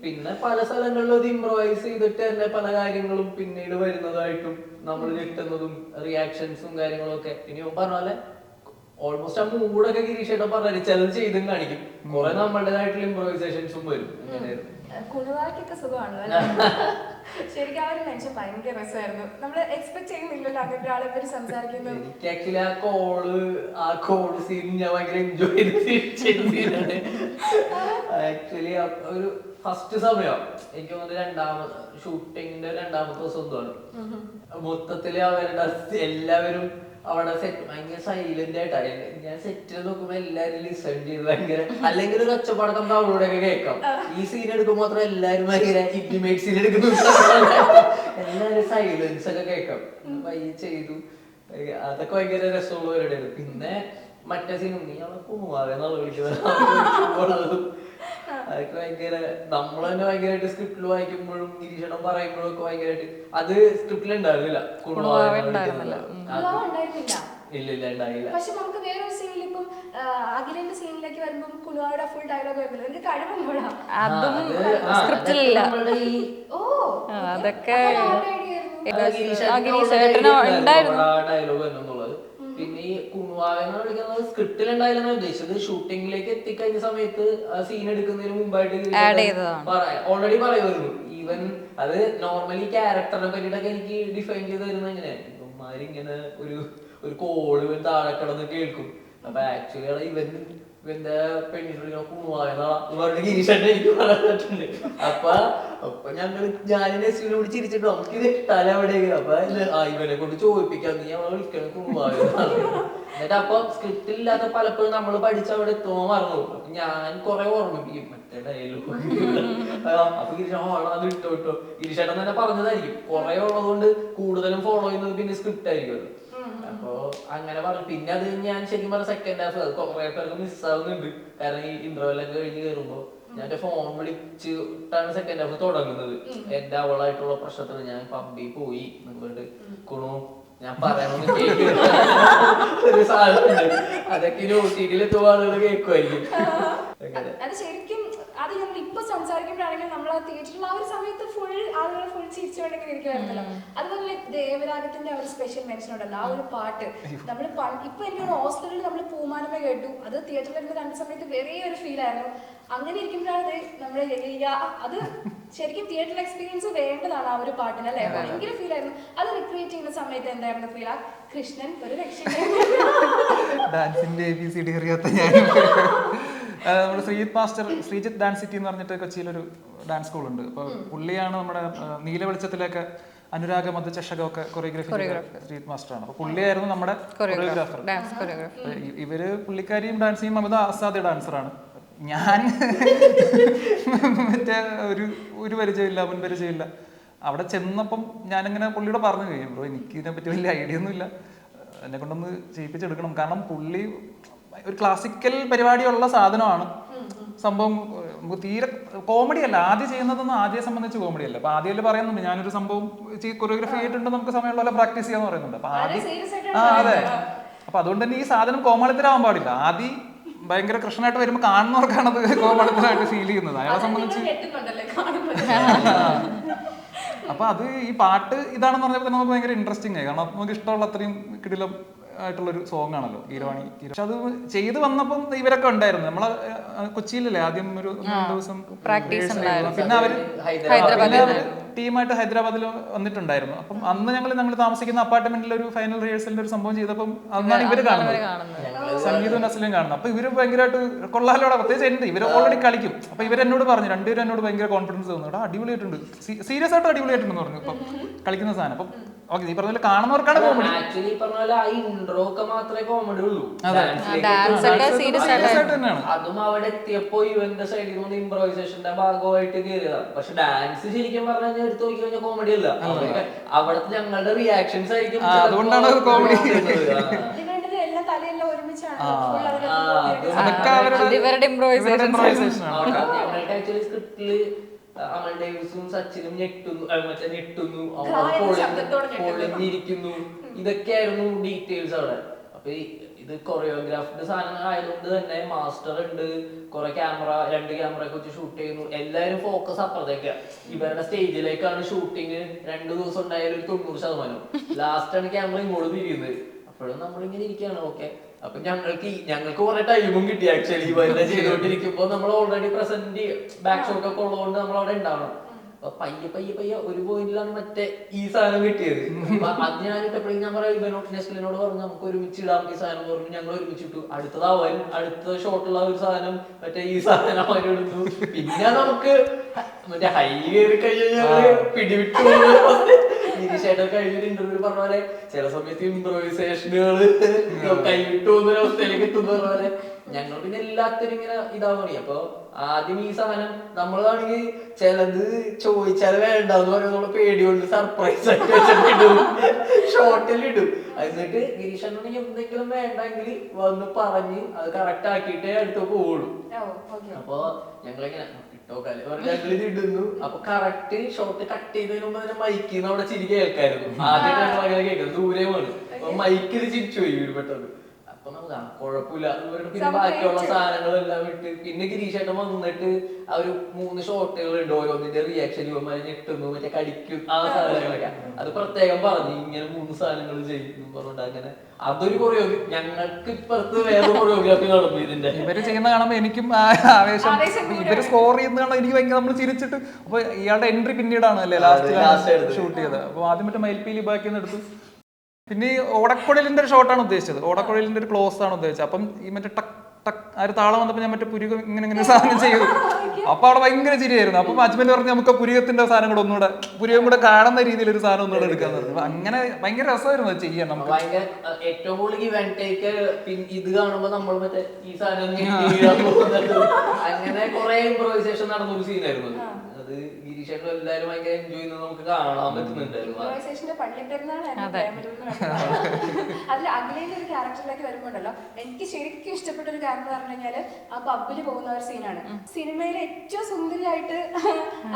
പിന്നെ പല സ്ഥലങ്ങളിലും അത് ഇംപ്രവൈസ് ചെയ്തിട്ട് തന്നെ പല കാര്യങ്ങളും പിന്നീട് വരുന്നതായിട്ടും നമ്മൾ കിട്ടുന്നതും റിയാക്ഷൻസും കാര്യങ്ങളും ഒക്കെ. ഇനി പറഞ്ഞ പോലെ ഓൾമോസ്റ്റ് ആ മൂടൊക്കെ ഗിരീഷേട്ടൻ പറഞ്ഞാല് ചിലത് ചെയ്തും കാണിക്കും. കുറെ നമ്മളുടേതായിട്ടുള്ള ഇംപ്രവൈസേഷൻസും വരും. അങ്ങനെയായിരുന്നു. കുണുവാക്കൊക്കെ സുഖമാണല്ലോ. ശരിക്കും ആ ഒരു മെൻഷൻ ഭയങ്കര രസമായിരുന്നു. നമ്മൾ എക്സ്പെക്ട് ചെയ്യുന്നില്ലല്ലോ അങ്ങനെ ഒരാളെ പറ്റി സംസാരിക്കുന്നത്. എനിക്ക് ആക്ച്വലി ആ കോള് സീൻ ഞാൻ ഭയങ്കര എൻജോയ് ചെയ്ത് ആക്ച്വലി ഒരു ഫസ്റ്റ് സമയം എനിക്ക് തോന്നുന്നു ഷൂട്ടിങ്ങിന്റെ രണ്ടാമത്തെ ദിവസം എന്താണ് മൊത്തത്തില് അവരുടെ എല്ലാവരും അവിടെ സെറ്റ് ഭയങ്കര സൈലന്റ് ആയിട്ടാ. ഞാൻ സെറ്റിൽ നോക്കുമ്പോ എല്ലാരും ലിസൺ ചെയ്ത് ഭയങ്കര അല്ലെങ്കിൽ ഒരു ഒച്ചപ്പാടക്കം ഡൗൺലോഡൊക്കെ കേൾക്കാം. ഈ സീൻ എടുക്കുമ്പോ മാത്രം എല്ലാരും ഭയങ്കര ഇന്റിമേറ്റ് സീൻ എടുക്കുന്നു. എല്ലാരും സൈലൻസ് ഒക്കെ കേൾക്കാം. പയ്യെ ചെയ്തു. അതൊക്കെ ഭയങ്കര രസമുള്ള പരിപാടിയാണ്. പിന്നെ മറ്റേ സീനും നീ അവിടെ പോവാതെന്നുള്ള വിളിക്കുന്നത് അതൊക്കെ ഭയങ്കര നമ്മൾ തന്നെ ഭയങ്കരമായിട്ട് സ്ക്രിപ്റ്റിൽ വായിക്കുമ്പോഴും ഗിരീഷണം പറയുമ്പോഴും ഒക്കെ ഭയങ്കരമായിട്ട് അത് സ്ക്രിപ്റ്റിൽ ഉണ്ടായിരുന്നില്ല. ഇല്ല ഉണ്ടായില്ല. പക്ഷെ നമുക്ക് വേറൊരു സീനിൽ ഇപ്പം അഖിലിന്റെ സീനിലേക്ക് വരുമ്പോൾ കുണുവായുടെ ഫുൾ ഡയലോഗ് വരുന്നില്ല. എനിക്ക് കഴിവുമ്പോഴാ അതൊക്കെ ഡയലോഗ് എന്നുള്ളത്. പിന്നെ ഈ കുണുവാവെന്ന് വിളിക്കുന്നത് സ്ക്രിപ്റ്റിൽ ഉണ്ടായില്ലെന്ന് ഉദ്ദേശിച്ചത് ഷൂട്ടിങ്ങിലേക്ക് എത്തിക്കഴിഞ്ഞ സമയത്ത് സീൻ എടുക്കുന്നതിന് മുമ്പായിട്ട് ഓൾറെഡി പറയുമായിരുന്നു. ഈവൻ അത് നോർമലി ക്യാരക്ടറിനെ പറ്റിയിട്ടൊക്കെ എനിക്ക് ഡിഫൈൻ ചെയ്ത് തരുന്നത് എങ്ങനെയാണ് ഇവന്മാരിങ്ങനെ ഒരു കോള് താഴെ കിടന്ന് കേൾക്കും. അപ്പൊ ആക്ച്വലി ഇവന്റെ പെണ്ണിനെ കുണുവാവെന്നാണ് ഗിരീഷേട്ടൻ എനിക്ക് പറഞ്ഞിട്ടുണ്ട്. അപ്പൊ ഞാനും നെസ്ലിനോട് ചിരിച്ചിട്ട് നമുക്ക് ഇത് ഇട്ടാലും എവിടെയെങ്കിലും അപ്പൊ ഇവനെ കൊണ്ട് ചോദിപ്പിക്കാം നീ അവളെ വിളിക്കണം കുണുവാവെന്നാണ്. എന്നിട്ട് അപ്പൊ സ്ക്രിപ്റ്റ് ഇല്ലാത്ത പലപ്പോഴും നമ്മൾ പഠിച്ച അവിടെ എത്തുമ്പോ മറന്നു. അപ്പൊ ഞാൻ കുറെ ഓർമ്മിപ്പിക്കും മറ്റേ ഡയലോഗ്. അപ്പൊ ഗിരീഷേട്ടൻ അത് ഇട്ടോ ഗിരീഷേട്ടൻ തന്നെ പറഞ്ഞതായിരിക്കും. കുറെ ഉള്ളതുകൊണ്ട് കൂടുതലും ഫോളോ ചെയ്യുന്നത് പിന്നെ സ്ക്രിപ്റ്റ് ആയിരിക്കും. അപ്പൊ അങ്ങനെ പറഞ്ഞു. പിന്നെ അത് ഞാൻ ശരിക്കും പറഞ്ഞ സെക്കൻഡ് ഹാഫ് അത് കുറെ പേർക്ക് മിസ്സാവുന്നുണ്ട്. കാരണം ഈ ഇന്റർവെൽ ഒക്കെ കഴിഞ്ഞ് കയറുമ്പോ ഞാൻ ഫോൺ വിളിച്ചിട്ടാണ് സെക്കൻഡ് ഹാഫ് തുടങ്ങുന്നത്. എന്റെ അവളായിട്ടുള്ള പ്രശ്നത്തിന് ഞാൻ പബ്ബിൽ പോയി എന്നിട്ട് കുണു ഞാൻ പറയാനൊന്നും കേൾക്കുന്ന ഒരു സാധനമുണ്ട്. അതൊക്കെ OTT-ൽ എത്തുമ്പോൾ ആളുകൾ കേൾക്കുമായിരിക്കും. അത് ശരിക്കും അത് നമ്മൾ ഇപ്പൊ സംസാരിക്കുമ്പോഴാണെങ്കിൽ നമ്മൾ ആ തിയേറ്ററിൽ ആ ഒരു സമയത്ത് ഫുൾ ആളുകൾ ഫുൾ ചിരിച്ചുകൊണ്ടെങ്കിൽ ഇരിക്കുമായിരുന്നല്ലോ. അതുപോലെ ദേവരാഗത്തിന്റെ ആ ഒരു സ്പെഷ്യൽ മെൻഷൻ ഉണ്ടല്ലോ, ആ ഒരു പാട്ട് നമ്മൾ ഇപ്പൊ എനിക്ക് ഹോസ്റ്റലിൽ നമ്മൾ പൂമാനമേ കേട്ടു. അത് തിയേറ്ററിൽ ഇരുന്ന് കണ്ട സമയത്ത് വേറെ ഒരു ഫീൽ ആയിരുന്നു. അങ്ങനെ ഇരിക്കുമ്പോഴാണ് നമ്മൾ അത് ശരിക്കും തിയേറ്റർ എക്സ്പീരിയൻസ് വേണ്ടതാണ് ആ ഒരു പാട്ടിന് അല്ലെ. ഭയങ്കര ഫീൽ ആയിരുന്നു. അത് റിക്രിയേറ്റ് ചെയ്യുന്ന സമയത്ത് എന്തായിരുന്നു ഫീൽ? ആ കൃഷ്ണൻ ഒരു ഡാൻസിന്റെ ABCD അറിയാത്ത ഞാൻ നമ്മുടെ ശ്രീജിത്ത് ഡാൻസ് സിറ്റി എന്ന് പറഞ്ഞിട്ട് കൊച്ചിയിലൊരു ഡാൻസ് സ്കൂൾ ഉണ്ട്. അപ്പൊ പുള്ളിയാണ് നമ്മുടെ നീല വെളിച്ചത്തിലൊക്കെ അനുരാഗ മധുചഷകമൊക്കെ കൊറിയോഗ്രാഫി ശ്രീജിത്ത് മാസ്റ്ററാണ്. അപ്പൊ പുള്ളിയായിരുന്നു നമ്മുടെ കൊറിയോഗ്രാഫർ. ഇവര് പുള്ളിക്കാരിയും ഡാൻസ് ചെയ്യും. അമിത അസാധ്യ ഡാൻസറാണ്. ഞാൻ മറ്റേ ഒരു പരിചയമില്ല, മുൻ പരിചയമില്ല. അവിടെ ചെന്നപ്പം ഞാനിങ്ങനെ പുള്ളിയോട് പറഞ്ഞു കഴിയും ബ്രോ എനിക്ക് ഇതിനെപ്പറ്റി വലിയ ഐഡിയ ഒന്നും ഇല്ല, എന്നെ കൊണ്ടൊന്ന് ചെയ്യിപ്പിച്ചെടുക്കണം. കാരണം പുള്ളി ഒരു ക്ലാസിക്കൽ പരിപാടിയുള്ള സാധനമാണ് സംഭവം. തീരെ കോമഡി അല്ല ആദ്യം ചെയ്യുന്നതൊന്നും ആദ്യം സംബന്ധിച്ച് കോമഡി അല്ല. അപ്പൊ ആദ്യം പറയുന്നുണ്ട് ഞാനൊരു സംഭവം കൊറിയോഗ്രാഫി ചെയ്തിട്ടുണ്ട്, നമുക്ക് സമയമുള്ള പോലെ പ്രാക്ടീസ് ചെയ്യാന്ന് പറയുന്നുണ്ട്. അപ്പൊ ആദ്യം അതെ. അപ്പൊ അതുകൊണ്ട് തന്നെ ഈ സാധനം കോമാളിത്തരാവാൻ പാടില്ല. ആദ്യം ഭയങ്കര കൃഷ്ണനായിട്ട് വരുമ്പോൾ കാണുന്നവർക്കാണ് അത് കോമാളിത്തരായിട്ട് ഫീൽ ചെയ്യുന്നത്. അയാളെ സംബന്ധിച്ച് അപ്പൊ അത് ഈ പാട്ട് ഇതാണെന്ന് പറഞ്ഞപ്പോൾ തന്നെ നമുക്ക് ഭയങ്കര ഇൻട്രസ്റ്റിംഗ് ആയി. കാരണം നമുക്ക് ഇഷ്ടമുള്ള അത്രയും കിടിലം ആയിട്ടുള്ളൊരു സോങ് ആണല്ലോ ഗീരവാണി. പക്ഷെ അത് ചെയ്ത് വന്നപ്പം ഇവരൊക്കെ ഉണ്ടായിരുന്നു. നമ്മളെ കൊച്ചിയിലല്ലേ ആദ്യം ഒരു 2 ദിവസം പ്രാക്ടീസ്. പിന്നെ അവര് ടീമായിട്ട് ഹൈദരാബാദിൽ വന്നിട്ടുണ്ടായിരുന്നു. അപ്പം അന്ന് ഞങ്ങൾ താമസിക്കുന്ന അപ്പാർട്ട്മെന്റിൽ ഒരു ഫൈനൽ റിഹേഴ്സലിന്റെ ഒരു സംഭവം ചെയ്തപ്പം അന്നാണ് ഇവര് കാണുന്നത്, സംഗീതവും നസ്ലിനും കാണുന്നത്. അപ്പൊ ഇവര് ഭയങ്കരമായിട്ട് കൊള്ളാലോടെ, പ്രത്യേകിച്ച് ഇവര് ഓൾറെഡി കളിക്കും. അപ്പൊ ഇവരെന്നോട് പറഞ്ഞു, രണ്ടുപേരും എന്നോട് ഭയങ്കര കോൺഫിഡൻസ് തോന്നുന്നു, അടിപൊളിയായിട്ടുണ്ട്, സീരിയസ് ആയിട്ട് അടിപൊളിയായിട്ടുണ്ടെന്ന് പറഞ്ഞു. ഇപ്പം കളിക്കുന്ന സാധനം അപ്പം ഓക്കെ ഈ പറഞ്ഞ പോലെ കാണുന്നവർക്കാണ് കോമഡി. ആക്ച്വലി പറഞ്ഞ പോലെ ആ ഇൻട്രോ ഒക്കെ മാത്രമേ കോമഡി ഉള്ളൂ. അതും അവിടെ എത്തിയപ്പോ ഇവന്റെ സൈഡിൽ നിന്ന് ഇംപ്രവൈസേഷന്റെ ഭാഗമായിട്ട് കയറിയതാണ്. പക്ഷെ ഡാൻസ് ശരിക്കും പറഞ്ഞാൽ എടുത്ത് നോക്കി കഴിഞ്ഞാൽ കോമഡി അല്ല. അവിടുത്തെ ഞങ്ങളുടെ റിയാക്ഷൻസ് ആയിരിക്കും, അതുകൊണ്ടാണ് കോമഡി. ആക്ച്വലി സ്ക്രിപ്റ്റില് അമൽ ഡേവിസും സച്ചിനും ഞെട്ടുന്നു, പൊളിഞ്ഞിരിക്കുന്നു, ഇതൊക്കെയായിരുന്നു ഡീറ്റെയിൽസ് അവിടെ. അപ്പൊ ഇത് കൊറിയോഗ്രാഫിന്റെ സാധനം ആയതുകൊണ്ട് തന്നെ മാസ്റ്റർ ഉണ്ട്, കുറെ ക്യാമറ 2 ക്യാമറ ഒക്കെ വെച്ച് ഷൂട്ട് ചെയ്യുന്നു, എല്ലാവരും ഫോക്കസ് അപ്പുറത്തേക്ക്. ഇവരുടെ സ്റ്റേജിലേക്കാണ് ഷൂട്ടിങ്. 2 ദിവസം ഉണ്ടായാലും ഒരു 90%. ലാസ്റ്റാണ് ക്യാമറ ഇങ്ങോട്ട് തിരിയുന്നത്. അപ്പോഴും നമ്മളിങ്ങനെ ഇരിക്കുകയാണ്. ഓക്കെ, അപ്പൊ ഞങ്ങൾക്ക് കുറെ ടൈമും കിട്ടി ആക്ച്വലി. ഇവരുടെ ചെയ്തോണ്ടിരിക്കുമ്പോ നമ്മൾ ഓൾറെഡി പ്രസന്റ് ബാക്ക് ഷോട്ട് ഒക്കെ ഉള്ളതുകൊണ്ട് നമ്മൾ അവിടെ ഉണ്ടാവണം. അപ്പൊ പയ്യെ ഒരു പോയിന്റിലാണ് മറ്റേ ഈ സാധനം കിട്ടിയത്. അത് ഞാനിട്ടപ്പോഴേക്കും ഞാൻ പറയാം നെസ്ലിനോട് പറഞ്ഞു നമുക്ക് ഒരുമിച്ച് ഇടാം ഈ സാധനം പറഞ്ഞു. ഞങ്ങൾ ഒരുമിച്ച് ഇട്ടു. അടുത്ത ഷോട്ടുള്ള ഒരു സാധനം മറ്റേ ഈ സാധനം അവരിടുന്നു. പിന്നെ നമുക്ക് മറ്റേ ഹൈ കയറി കഴിഞ്ഞാൽ പിടിവിട്ടു. ഗിരീഷേട്ടൻ കഴിഞ്ഞൊരു ഇന്റർവ്യൂ പറഞ്ഞ പോലെ ചില സമയത്ത് ഇംപ്രൂവൈസേഷനുകൾ കൈവിട്ടു പോകുന്ന അവസ്ഥയിലേക്ക് എത്തുന്ന പറഞ്ഞ പോലെ ഞങ്ങൾ പിന്നെ എല്ലാത്തിനും ഇങ്ങനെ ഇതാവണി. അപ്പൊ ആദ്യം ഈ സാധനം നമ്മളാണെങ്കിൽ ചിലത് ചോദിച്ചാൽ വേണ്ടെന്ന് പറയുന്ന പേടികൊണ്ട് സർപ്രൈസ് ആയിട്ട് വെച്ചിട്ടിടും, ഷോർട്ടിലിടും. എന്നിട്ട് ഗിരീഷേട്ടനാണെങ്കിൽ എന്തെങ്കിലും വേണ്ടെങ്കിൽ വന്ന് പറഞ്ഞ് അത് കറക്റ്റ് ആക്കിയിട്ടേ അടുത്ത് പോവുള്ളൂ. അപ്പൊ ഞങ്ങളിങ്ങനെ ഞങ്ങളിത് ഇടുന്നു. അപ്പൊ കറക്റ്റ് ഷോട്ട് കട്ട് ചെയ്തതിന് മുമ്പ് തന്നെ മൈക്കിൽ നിന്ന് അവിടെ ചിരി കേൾക്കായിരുന്നു. ആദ്യം ഞങ്ങൾ അങ്ങനെ കേൾക്കുന്നത് ദൂരമാണ്. അപ്പൊ മൈക്കിൽ ചിരിച്ചു പോയി ഒരു പെട്ടെന്ന്. അപ്പൊ നമുക്ക് കുഴപ്പമില്ല. പിന്നെ ബാക്കിയുള്ള സാധനങ്ങളെല്ലാം ഇട്ട് പിന്നെ ഗിരീഷേട്ടൻ വന്നിട്ട് ആ ഒരു 3 ഷോട്ടുകൾ ഉണ്ട്. ഓരോന്നിന്റെ റിയാക്ഷൻ ഇവന്മാരെ ഞെട്ടുന്നു, മറ്റേ കടിക്കും, ആ സാധനങ്ങളൊക്കെ അത് പ്രത്യേകം പറഞ്ഞു. ഇങ്ങനെ 3 സാധനങ്ങൾ ചെയ്യുന്നു പറഞ്ഞിട്ട് അങ്ങനെ അതൊരു കൊറിയോഗ്രാഫി. ഞങ്ങൾക്ക് ഇപ്പുറത്ത് വേറെ കൊറിയോഗ്രാഫി നടന്നു. ഇതിന്റെ ഇവര് ചെയ്യുന്ന കാണുമ്പോ എനിക്കും ആവേശം. ഇവര് സ്കോർ ചെയ്യുന്ന കാണുമ്പോൾ എനിക്ക് ഭയങ്കര നമ്മൾ ചിരിച്ചിട്ട്. അപ്പൊ ഇയാളുടെ എൻട്രി പിന്നീടാണ് അല്ലേ ലാസ്റ്റ് ഷൂട്ട് ചെയ്തത്. അപ്പൊ ആദ്യം മറ്റേ മയിൽപ്പീലി ബാക്കിന്ന് എടുത്തു. പിന്നെ ഈ ഓടക്കുഴലിന്റെ ഒരു ഷോട്ടാണ് ഉദ്ദേശിച്ചത്. ഓടക്കുഴലിന്റെ ഒരു ക്ലോസ് ആണ് ഉദ്ദേശിച്ചത്. അപ്പം ഈ മറ്റേ ടക്ക് ടക്ക് ആ ഒരു താളം വന്നപ്പോൾ ഞാൻ മറ്റേ പുരുകം ഇങ്ങനെ സാധനം ചെയ്തു. അപ്പൊ അവിടെ ഭയങ്കര ചിരിയായിരുന്നു. അപ്പൊ ഹസ്ബൻഡ് പറഞ്ഞു നമുക്ക് പുരുകത്തിന്റെ സാധനം കൂടെ ഒന്നുകൂടെ പുരുകം കൂടെ കാണുന്ന രീതിയിൽ ഒരു സാധനം ഒന്നുകൂടെ എടുക്കാന്ന് പറഞ്ഞു. അങ്ങനെ ഭയങ്കര രസമായിരുന്നു അത് ചെയ്യാൻ. നമുക്ക് ഏറ്റവും കൂടുതൽ ഇത് കാണുമ്പോ നമ്മൾ മറ്റേ ഈ സാധനം അങ്ങനെ കുറെ ഇംപ്രൂവൈസേഷൻ നടന്നൊരു സീനായിരുന്നു അത്. ഗിരീഷേട്ടൻ എല്ലാവരും ഭയങ്കര എൻജോയ് ചെയ്യുന്നത് നമുക്ക് കാണാൻ പറ്റുന്നുണ്ടായിരുന്നു. അതിൽ അഖിലേന്റെ ഒരു ക്യാരക്ടറിലേക്ക് വരുമ്പോണ്ടല്ലോ എനിക്ക് ശരിക്കും ഇഷ്ടപ്പെട്ട ഒരു ക്യാരക്ടർ പറഞ്ഞു കഴിഞ്ഞാല് ആ പബ്ബിൽ പോകുന്ന ഒരു സീനാണ്. സിനിമയിലെ ഏറ്റവും സുന്ദരിയായിട്ട്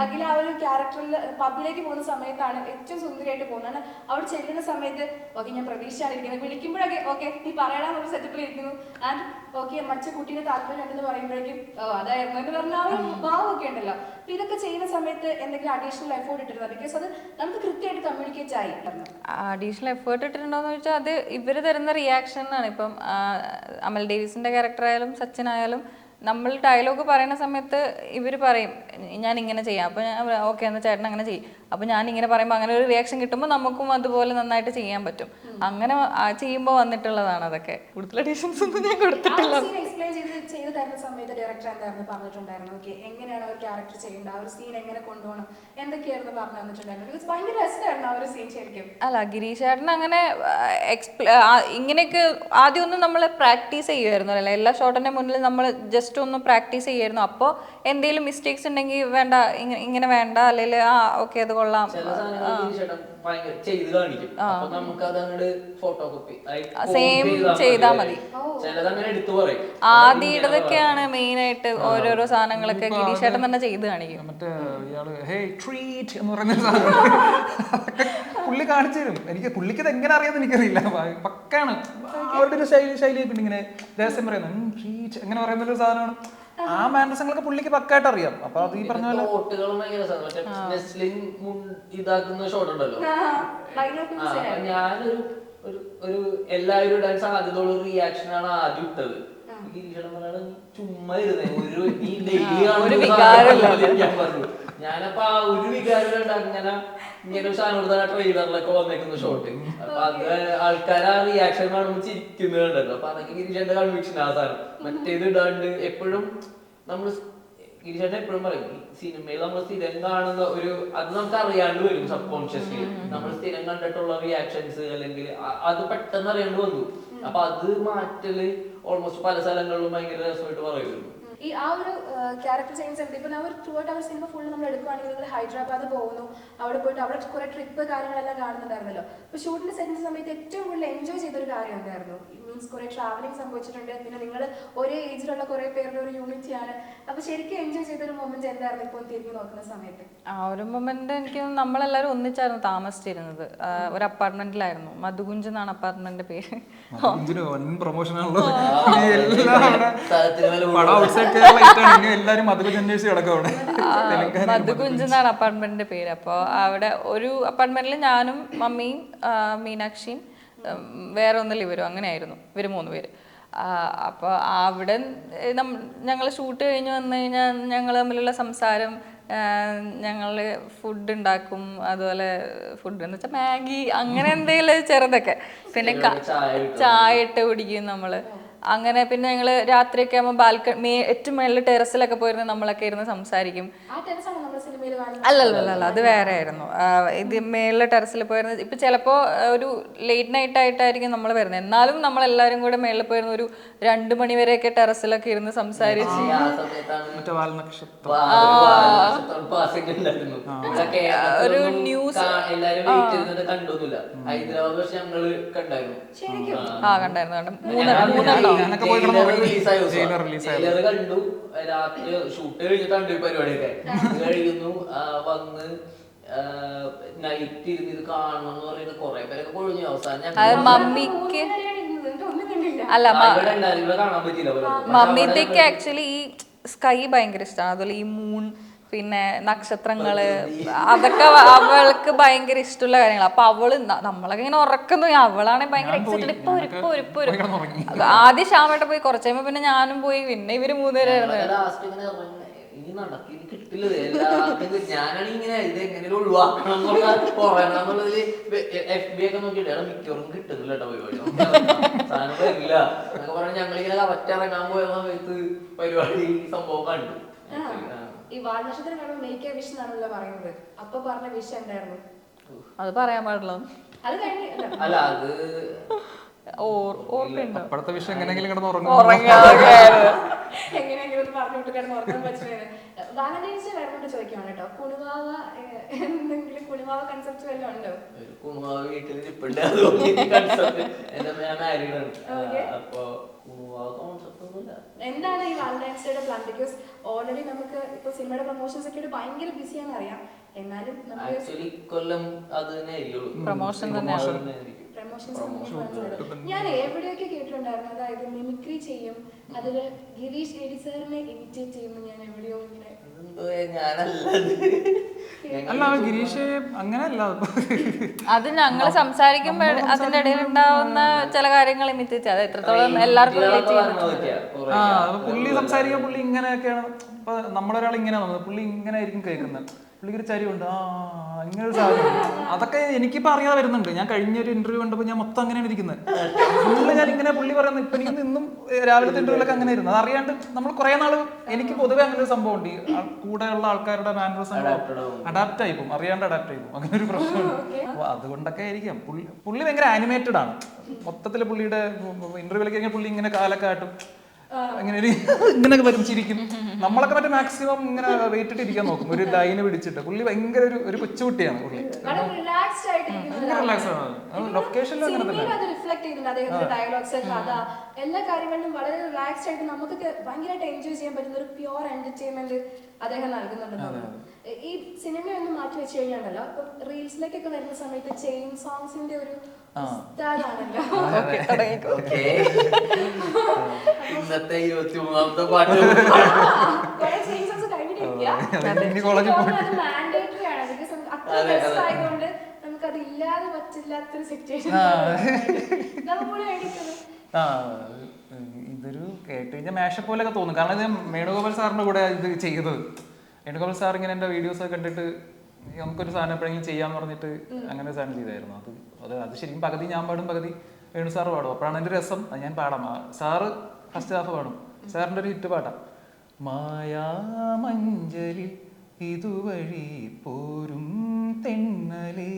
അഖില ആ ഒരു ക്യാരക്ടറിൽ പബ്ബിലേക്ക് പോകുന്ന സമയത്താണ് ഏറ്റവും സുന്ദരിയായിട്ട് പോകുന്നത്. അവിടെ ചെല്ലുന്ന സമയത്ത് ഓക്കെ ഞാൻ പ്രതീക്ഷയാണ് ഇരിക്കുന്നത്, വിളിക്കുമ്പോഴൊക്കെ ഓക്കെ നീ പറയണമെന്നൊരു സെറ്റപ്പിൽ ഇരിക്കുന്നു. ആൻഡ് ഓക്കെ മറ്റു കുട്ടീനെ താല്പര്യം ഉണ്ടെന്ന് പറയുമ്പോഴേക്കും അതായിരുന്നു എന്ന് പറഞ്ഞ ആ ഒരു ഭാവമൊക്കെ ഉണ്ടല്ലോ. അപ്പൊ ഇതൊക്കെ ചെയ്യുന്ന സമയത്ത് എന്തെങ്കിലും അഡീഷണൽ എഫേർട്ട് ഇട്ടിരുന്നു? ബിക്കോസ് അത് നമുക്ക് കൃത്യമായിട്ട് കമ്മ്യൂണിക്കേറ്റ് ആയി. അഡീഷണൽ എഫേർട്ട് ഇട്ടിട്ടുണ്ടോന്ന് ചോദിച്ചാൽ അത് ഇവർ തരുന്ന റിയാക്ഷൻ ആണ്. ഇപ്പം അമൽ ഡേവിസിന്റെ ക്യാരക്ടർ ആയാലും സച്ചിൻ ആയാലും നമ്മൾ ഡയലോഗ് പറയുന്ന സമയത്ത് ഇവർ പറയും ഞാൻ ഇങ്ങനെ ചെയ്യാം. അപ്പോൾ ഞാൻ ഓക്കെ എന്നാൽ ചേട്ടൻ അങ്ങനെ ചെയ്യും. അപ്പോൾ ഞാൻ ഇങ്ങനെ പറയുമ്പോൾ അങ്ങനെ ഒരു റിയാക്ഷൻ കിട്ടുമ്പോൾ നമുക്കും അതുപോലെ നന്നായിട്ട് ചെയ്യാൻ പറ്റും. അങ്ങനെ ചെയ്യുമ്പോൾ വന്നിട്ടുള്ളതാണ് അതൊക്കെ. കൂടുതൽ അഡീഷൻസ് ഒന്നും ഞാൻ കൊടുത്തിട്ടില്ല. ചെയ്തു തരുന്ന സമയത്ത് ഡയറക്ടർ എന്തായിരുന്നു പറഞ്ഞിട്ടുണ്ടായിരുന്നു? ഓക്കെ എങ്ങനെയാണ് ഒരു ക്യാരക്ടർ ചെയ്യേണ്ടത്, ആ ഒരു സീൻ എങ്ങനെ കൊണ്ടുപോകണം, എന്തൊക്കെയായിരുന്നു പറഞ്ഞു തന്നിട്ടുണ്ടായിരുന്നു? ബിക്കോസ് ഭയങ്കര രസമായിരുന്നു ആ ഒരു സീൻ ശരിക്കും. അല്ല ഗിരീഷ് ചേട്ടൻ അങ്ങനെ ഇങ്ങനെയൊക്കെ ആദ്യമൊന്നും നമ്മൾ പ്രാക്ടീസ് ചെയ്യുമായിരുന്നു അല്ലേ. എല്ലാ ഷോട്ടിന്റെ മുന്നിൽ നമ്മൾ ജസ്റ്റ് ഒന്ന് പ്രാക്ടീസ് ചെയ്യായിരുന്നു. അപ്പോൾ എന്തെങ്കിലും മിസ്റ്റേക്സ് ഉണ്ടെങ്കിൽ വേണ്ട ഇങ്ങനെ വേണ്ട അല്ലെങ്കിൽ ഓക്കെ അത് കൊള്ളാം ചെയ്ത് കാണിക്കും. അപ്പൊ നമുക്ക് അതങ്ങോട്ട് ഫോട്ടോ കോപ്പി സെയിം ചെയ്താ മതി. ചിലതങ്ങനെ എടുത്തു പറയും. ആദ്യതൊക്കെയാണ് മെയിൻ ആയിട്ട് ഓരോരോ സാധനങ്ങളൊക്കെ ഗിരീഷ് ചേട്ടൻ തന്നെ ചെയ്ത് കാണിക്കും. മറ്റേ ഇയാള് ഹേ ട്രീറ്റ് എന്ന് പറയുന്ന സാധനം പുള്ളി കാണിച്ചു തരും. എനിക്ക് പുള്ളിക്ക് ഇത് എങ്ങനെ അറിയാമെന്ന് എനിക്കറിയില്ല. പക്കാണ് അവരുടെ ഒരു ശൈലി. പിന്നെ ഇങ്ങനെ രഹസ്യം പറയുന്നത് ട്രീറ്റ് എങ്ങനെ പറയുന്നൊരു സാധനമാണ്. ആ മാനസങ്ങളൊക്കെ പുള്ളിക്ക് പക്കായിട്ട് അറിയാം. അപ്പൊ അത് ഈ പറഞ്ഞ ഇതാക്കുന്ന ഷോട്ട് ഉണ്ടല്ലോ. ഞാനൊരു ഒരു എല്ലാവരും ഇടാൻ സാധ്യതയുള്ള റിയാക്ഷൻ ആണ് ആദ്യം ഇട്ടത്. ചുമ്മാ ഞാൻ പറഞ്ഞു ഞാനപ്പോ ആ ഒരു വികാരം അങ്ങനെ ഇങ്ങനെ ഒരു സാധനം കൊടുത്ത ട്രെയിലറിലൊക്കെ വന്നേക്കുന്ന ഷോട്ട്. അപ്പൊ അത് ആൾക്കാർ ആ റിയാക്ഷൻ കാണുമ്പോൾ ചിരിക്കുന്നത് കണ്ടല്ലോ. അപ്പൊ അതൊക്കെ ഗിരീഷന്റെ കൺവിക്ഷൻ ആ സാധനം. മറ്റേത് ഇടാണ്ട് എപ്പോഴും നമ്മൾ ഗിരീഷേട്ടൻ എപ്പോഴും പറയും സിനിമയിൽ നമ്മൾ സ്ഥിരം കാണുന്ന ഒരു അത് നമുക്ക് അറിയാണ്ട് വരും. സബ് കോൺഷ്യസ്ലി നമ്മൾ സ്ഥിരം കണ്ടിട്ടുള്ള റിയാക്ഷൻസ് അല്ലെങ്കിൽ അത് പെട്ടെന്ന് അറിയാണ്ട് വന്നു. അപ്പൊ അത് മാറ്റല് ഓൾമോസ്റ്റ് പല സ്ഥലങ്ങളിലും ഭയങ്കര രസമായിട്ട് പറയുമായിരുന്നു. ഈ ആ ഒരു ക്യാരക്ടർ ചേഞ്ച് ഉണ്ട്. ഇപ്പൊ നമ്മൾ ത്രൂ ഔട്ട് അവർ സിനിമ ഫുള്ള് നമ്മൾ എടുക്കുകയാണെങ്കിൽ നിങ്ങൾ ഹൈദരാബാദ് പോകുന്നു, അവിടെ പോയിട്ട് അവിടെ കുറെ ട്രിപ്പ് കാര്യങ്ങളെല്ലാം കാണുന്നുണ്ടായിരുന്നല്ലോ. അപ്പൊ ഷൂട്ടിന്റെ സെറ്റിന്റെ സമയത്ത് ഏറ്റവും കൂടുതൽ എൻജോയ് ചെയ്തൊരു കാര്യം എന്തായിരുന്നു? മീൻസ് കുറെ ട്രാവലിംഗ് സംഭവിച്ചിട്ടുണ്ട്, പിന്നെ നിങ്ങൾ ഒരേ ഏജിലുള്ള കുറെ പേരുടെ ഒരു യൂണിറ്റിയാണ്. അപ്പൊ ശരിക്കും എൻജോയ് ചെയ്തൊരു മൊമെന്റ് എന്തായിരുന്നു ഇപ്പോൾ തിരിഞ്ഞു നോക്കുന്ന സമയത്ത്? ആ ഒരു മൊമെന്റ് എനിക്ക് നമ്മളെല്ലാവരും ഒന്നിച്ചായിരുന്നു താമസിച്ചിരുന്നത്. ഒരു അപ്പാർട്ട്മെന്റിലായിരുന്നു. മധുകുഞ്ച് എന്നാണ് അപ്പാർട്ട്മെന്റിന്റെ പേര്. പ്രൊമോഷൻ ആണല്ലോ എല്ലാരും മധുകുഞ്ച് കിടക്കും അവിടെ. മധുകുഞ്ച് എന്നാണ് അപ്പാർട്ട്മെന്റിന്റെ പേര്. അപ്പോൾ അവിടെ ഒരു അപ്പാർട്ട്മെന്റിൽ ഞാനും മമ്മിയും മീനാക്ഷിയും വേറെ ഒന്നില്ല ഇവരും, അങ്ങനെയായിരുന്നു ഇവർ 3 പേര്. അപ്പോൾ അവിടെ ഞങ്ങൾ ഷൂട്ട് കഴിഞ്ഞ് വന്നു കഴിഞ്ഞാൽ ഞങ്ങൾ തമ്മിലുള്ള സംസാരം, ഞങ്ങൾ ഫുഡ് ഉണ്ടാക്കും, അതുപോലെ ഫുഡ് എന്ന് വെച്ചാൽ മാഗി അങ്ങനെ എന്തെങ്കിലും ചെറുതൊക്കെ, പിന്നെ ചായ ഇട്ട് കുടിക്കും നമ്മൾ അങ്ങനെ. പിന്നെ ഞങ്ങൾ രാത്രിയൊക്കെ ആകുമ്പോൾ ഏറ്റവും മേളിൽ ടെറസിലൊക്കെ പോയിരുന്ന് നമ്മളൊക്കെ ഇരുന്ന് സംസാരിക്കും. അല്ലല്ല അത് വേറെ ആയിരുന്നു. ഇത് മേളിലെ ടെറസിൽ പോയിരുന്ന ഇപ്പൊ ചിലപ്പോ ഒരു ലേറ്റ് നൈറ്റ് ആയിട്ടായിരിക്കും നമ്മൾ വരുന്നത്, എന്നാലും നമ്മളെല്ലാരും കൂടെ മേളിൽ പോയിരുന്ന ഒരു 2 മണി വരെയൊക്കെ ടെറസിലൊക്കെ ഇരുന്ന് സംസാരിച്ച് ഒരു ന്യൂസ് കണ്ടായിരുന്നു. 3 കണ്ടു. രാത്രി ഷൂട്ട് കഴിഞ്ഞിട്ടുണ്ട് പരിപാടിയൊക്കെ കഴിയുന്നു. വന്ന് നൈറ്റ് ഇരുന്ന് ഇത് കാണണം എന്ന് പറയുന്നത് കുറെ പേരൊക്കെ കൊഴിഞ്ഞു. അവസാനം മമ്മിക്ക് അല്ല കാണാൻ പറ്റില്ല. മമ്മിക്ക് ആക്ച്വലി ഈ സ്കൈ ഭയങ്കര ഇഷ്ടമാണ്, അതുപോലെ ഈ മൂൺ, പിന്നെ നക്ഷത്രങ്ങള്, അതൊക്കെ അവൾക്ക് ഭയങ്കര ഇഷ്ടമുള്ള കാര്യങ്ങൾ. അപ്പൊ അവള് നമ്മളൊക്കെ ഇങ്ങനെ ഉറക്കുന്നു, അവളാണെങ്കിൽ ഭയങ്കര എക്സൈറ്റഡ്. ഇപ്പൊ ആദ്യം ശ്യാമേട്ട പോയി, കുറച്ച് കഴിയുമ്പോ പിന്നെ ഞാനും പോയി, പിന്നെ ഇവര് 3 പേരായിരുന്നു. കിട്ടില്ല ഞാനാണെങ്കിൽ ഇങ്ങനെ ഇത് എങ്ങനെയും ഒഴിവാക്കണം എന്നുള്ളതില് FB ഒക്കെ നോക്കിയിട്ട് മിക്കവാറും കിട്ടുന്നില്ല കേട്ടോ പരിപാടി, സാധനം വരില്ല എന്നൊക്കെ പറഞ്ഞ് ഞങ്ങളിങ്ങനെ കറക്റ്റ് ഇറങ്ങാൻ പോയ സമയത്ത് പരിപാടി സംഭവം കണ്ടു. ഈ വാൽനക്ഷത്രം കാണുമ്പോൾ മേക്ക് എ വിഷ് എന്നാണല്ലോ പറയുന്നത്. അപ്പൊ പറഞ്ഞ വിഷ് എന്തായിരുന്നു? അത് പറയാൻ പാടില്ല. അത് കഴിഞ്ഞ് അല്ല അത് ഓർമ്മയുണ്ടോ? അപ്പോഴത്തെ വിഷയം എങ്ങനെയെങ്കിലും കിടന്ന് എങ്ങനെയെങ്കിലും പറഞ്ഞിട്ട് കിടന്ന് ഉറങ്ങാൻ പറ്റുന്നത്. വാലന്റൈൻസ് ഡേ വരുമ്പോട്ട് ചോദിക്കുകയാണ് കേട്ടോ, കുണുവാവ എന്തെങ്കിലും കുണുവാവ കൺസെപ്റ്റ് വല്ലതും ഉണ്ടോ? കുണുവാവ വീട്ടിൽ അപ്പൊ എന്താണ് ഈ വാലന്റൈൻസ് ഡേയുടെ പ്ലാൻ? ബിക്കോസ് ഓൾറെഡി നമുക്ക് ഇപ്പൊ സിനിമയുടെ പ്രൊമോഷൻസ് ഒക്കെ ഭയങ്കര ബിസിയാണെന്ന് അറിയാം, എന്നാലും ആക്ച്വലി കൊല്ലം അത് തന്നെ പ്രൊമോഷൻ ഞാൻ എവിടെയൊക്കെ കേട്ടിട്ടുണ്ടായിരുന്നു, അതായത് മിമിക്രി ചെയ്യും, അതില് ഗിരീഷ് ഏടി സാറിനെ ഇമിറ്റേറ്റ് ചെയ്യുമ്പോൾ ഞാൻ എവിടെയോ ഇങ്ങനെ അല്ല ഗിരീഷ് അങ്ങനെയല്ല. അത് ഞങ്ങൾ സംസാരിക്കുമ്പോ അതിന്റെ ഇടയിൽ ഉണ്ടാവുന്ന ചില കാര്യങ്ങൾ ഇമിറ്റേറ്റ്, അത് എത്രത്തോളം എല്ലാവർക്കും പുള്ളി സംസാരിക്കാൻ പുള്ളി ഇങ്ങനെയൊക്കെയാണ്. ഇപ്പൊ നമ്മളൊരാൾ ഇങ്ങനെയാണ്, പുള്ളി ഇങ്ങനെ ആയിരിക്കും കേൾക്കുന്നത്. പുള്ളിക്കൊരു ചരിവുണ്ട്, ഇങ്ങനെ ഒരു സാധനം. അതൊക്കെ എനിക്കിപ്പോ അറിയാതെ വരുന്നുണ്ട്. ഞാൻ കഴിഞ്ഞൊരു ഇന്റർവ്യൂ കണ്ടപ്പോൾ ഞാൻ മൊത്തം അങ്ങനെയാണ് ഇരിക്കുന്നത്. ഫുള്ള് ഞാൻ ഇങ്ങനെ പുള്ളി പറയുന്നത്. ഇപ്പൊ എനിക്ക് ഇന്നും രാവിലത്തെ ഇന്റർവ്യൂലൊക്കെ അങ്ങനെ ഇരുന്നത്. അത് അറിയാണ്ട് നമ്മൾ കുറെ നാള് എനിക്ക് പൊതുവെ അങ്ങനെ ഒരു സംഭവം ഉണ്ട്, കൂടെയുള്ള ആൾക്കാരുടെ മാനറിസം അഡാപ്റ്റ് ആയിപ്പോ, അറിയാണ്ട് അഡാപ്റ്റ് ആയിപ്പോ, അങ്ങനെ ഒരു പ്രശ്നമുണ്ട്. അപ്പൊ അതുകൊണ്ടൊക്കെ ആയിരിക്കാം. പുള്ളി ഭയങ്കര ആനിമേറ്റഡ് ആണ് മൊത്തത്തില്. പുള്ളിയുടെ ഇന്റർവ്യൂലൊക്കെ പുള്ളി ഇങ്ങനെ കാലൊക്കെ ആട്ടും, അങ്ങനെ ഇങ്ങനെയൊക്കെ വലിച്ചിരിക്കും. നമ്മളൊക്കെ മറ്റേ മാക്സിമം ഇങ്ങനെ വെയിറ്റ് ഇട്ട് ഇരിക്കാൻ നോക്കും, ഒരു ലൈന് പിടിച്ചിട്ട്. പുള്ളി ഭയങ്കര ഒരു കൊച്ചുകുട്ടിയാണ്. പുള്ളി റിലാക്സ് ആണ്. ലൊക്കേഷനിലും അങ്ങനെ തന്നെ എല്ലാ കാര്യങ്ങളിലും വളരെ റിലാക്സ്ഡ് ആയിട്ട് നമുക്ക് ഭയങ്കരമായിട്ട് എൻജോയ് ചെയ്യാൻ പറ്റുന്ന ഒരു പ്യുവർ എന്റർടൈൻമെന്റ് അദ്ദേഹം നൽകുന്നുണ്ടെന്ന്. ഈ സിനിമയൊന്നും മാറ്റി വെച്ച് കഴിഞ്ഞാണല്ലോ, ഇപ്പൊ റീൽസിലേക്കൊക്കെ വരുന്ന സമയത്ത് ചെയിൻ സോങ്സിന്റെ ഒരു ഉസ്താദാണല്ലോ. ഇന്നത്തെ 23ാമത്തെ പാട്ട് കുറെ ചെയിൻ സോങ്സ് കഴിഞ്ഞിട്ടിരിക്കുക, മാൻഡേറ്ററി ആണ്. ബിക്കോസ് അത്ര ആയതുകൊണ്ട് നമുക്ക് അത് ഇല്ലാതെ പറ്റില്ലാത്തൊരു സിറ്റുവേഷൻ ഇതൊരു കേട്ട് കഴിഞ്ഞാൽ മാഷപ്പ് പോലെയൊക്കെ തോന്നും. കാരണം ഇത് വേണുഗോപാൽ സാറിന്റെ കൂടെ ഇത് ചെയ്തത്. വേണുഗോപാൽ സാർ ഇങ്ങനെ എൻ്റെ വീഡിയോസ് ഒക്കെ കണ്ടിട്ട് നമുക്കൊരു സാധനം എപ്പോഴെങ്കിലും ചെയ്യാന്ന് പറഞ്ഞിട്ട് അങ്ങനെ ഒരു സാധനം ചെയ്തായിരുന്നു. അത് ശരിക്കും പകുതി ഞാൻ പാടും, പകുതി വേണു സാറ് പാടും. അപ്പോഴാണ് എൻ്റെ രസം. അത് ഞാൻ പാടാം, സാറ് ഫസ്റ്റ് ഹാഫ് പാടും. സാറിൻ്റെ ഒരു ഹിറ്റ് പാട്ടാം, മായാമഞ്ചലിൽ ഇതുവഴി പോരും തെന്നലേ,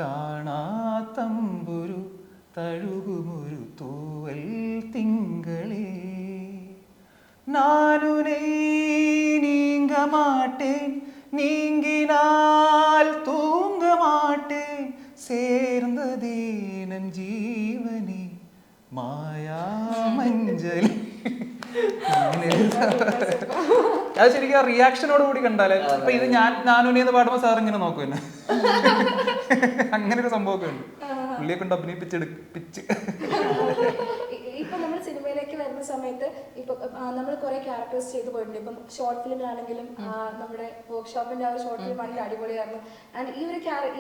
കാണാത്തമ്പുരു തഴുകുമൊരു തൂവൽ തിങ്കളേ, നാനുനെ നീങ്ക മാട്ടേൻ നീங்கிനാൽ തൂങ്ക മാട്ടേൻ சேர்ந்ததே நம் ജീവനെ മായാമഞ്ചൽ. അത് ശരിക്കും ആ റിയാക്ഷനോട് കൂടി കണ്ടാലേ ഇപ്പൊ ഇത് ഞാനുനെ എന്ന് പാടുമ്പോ സാർ ഇങ്ങനെ നോക്കും എന്നെ. അങ്ങനെ ഒരു സംഭവമൊക്കെ ഉണ്ട്. പുള്ളിയെ കൊണ്ട് അഭിനയിപ്പിച്ച് ഇപ്പൊ നമ്മൾ സിനിമയിലേക്ക് വരുന്ന സമയത്ത് ഇപ്പൊ നമ്മൾ കുറെ ക്യാരക്ടേഴ്സ് ചെയ്തു പോയിട്ടുണ്ട്. ഇപ്പം ഷോർട്ട് ഫിലിമിലാണെങ്കിലും നമ്മുടെ വർക്ക്ഷോപ്പിന്റെ ആ ഒരു ഷോർട്ട് ഫിലിം ഭയങ്കര അടിപൊളിയായിരുന്നു. ആൻഡ് ഈ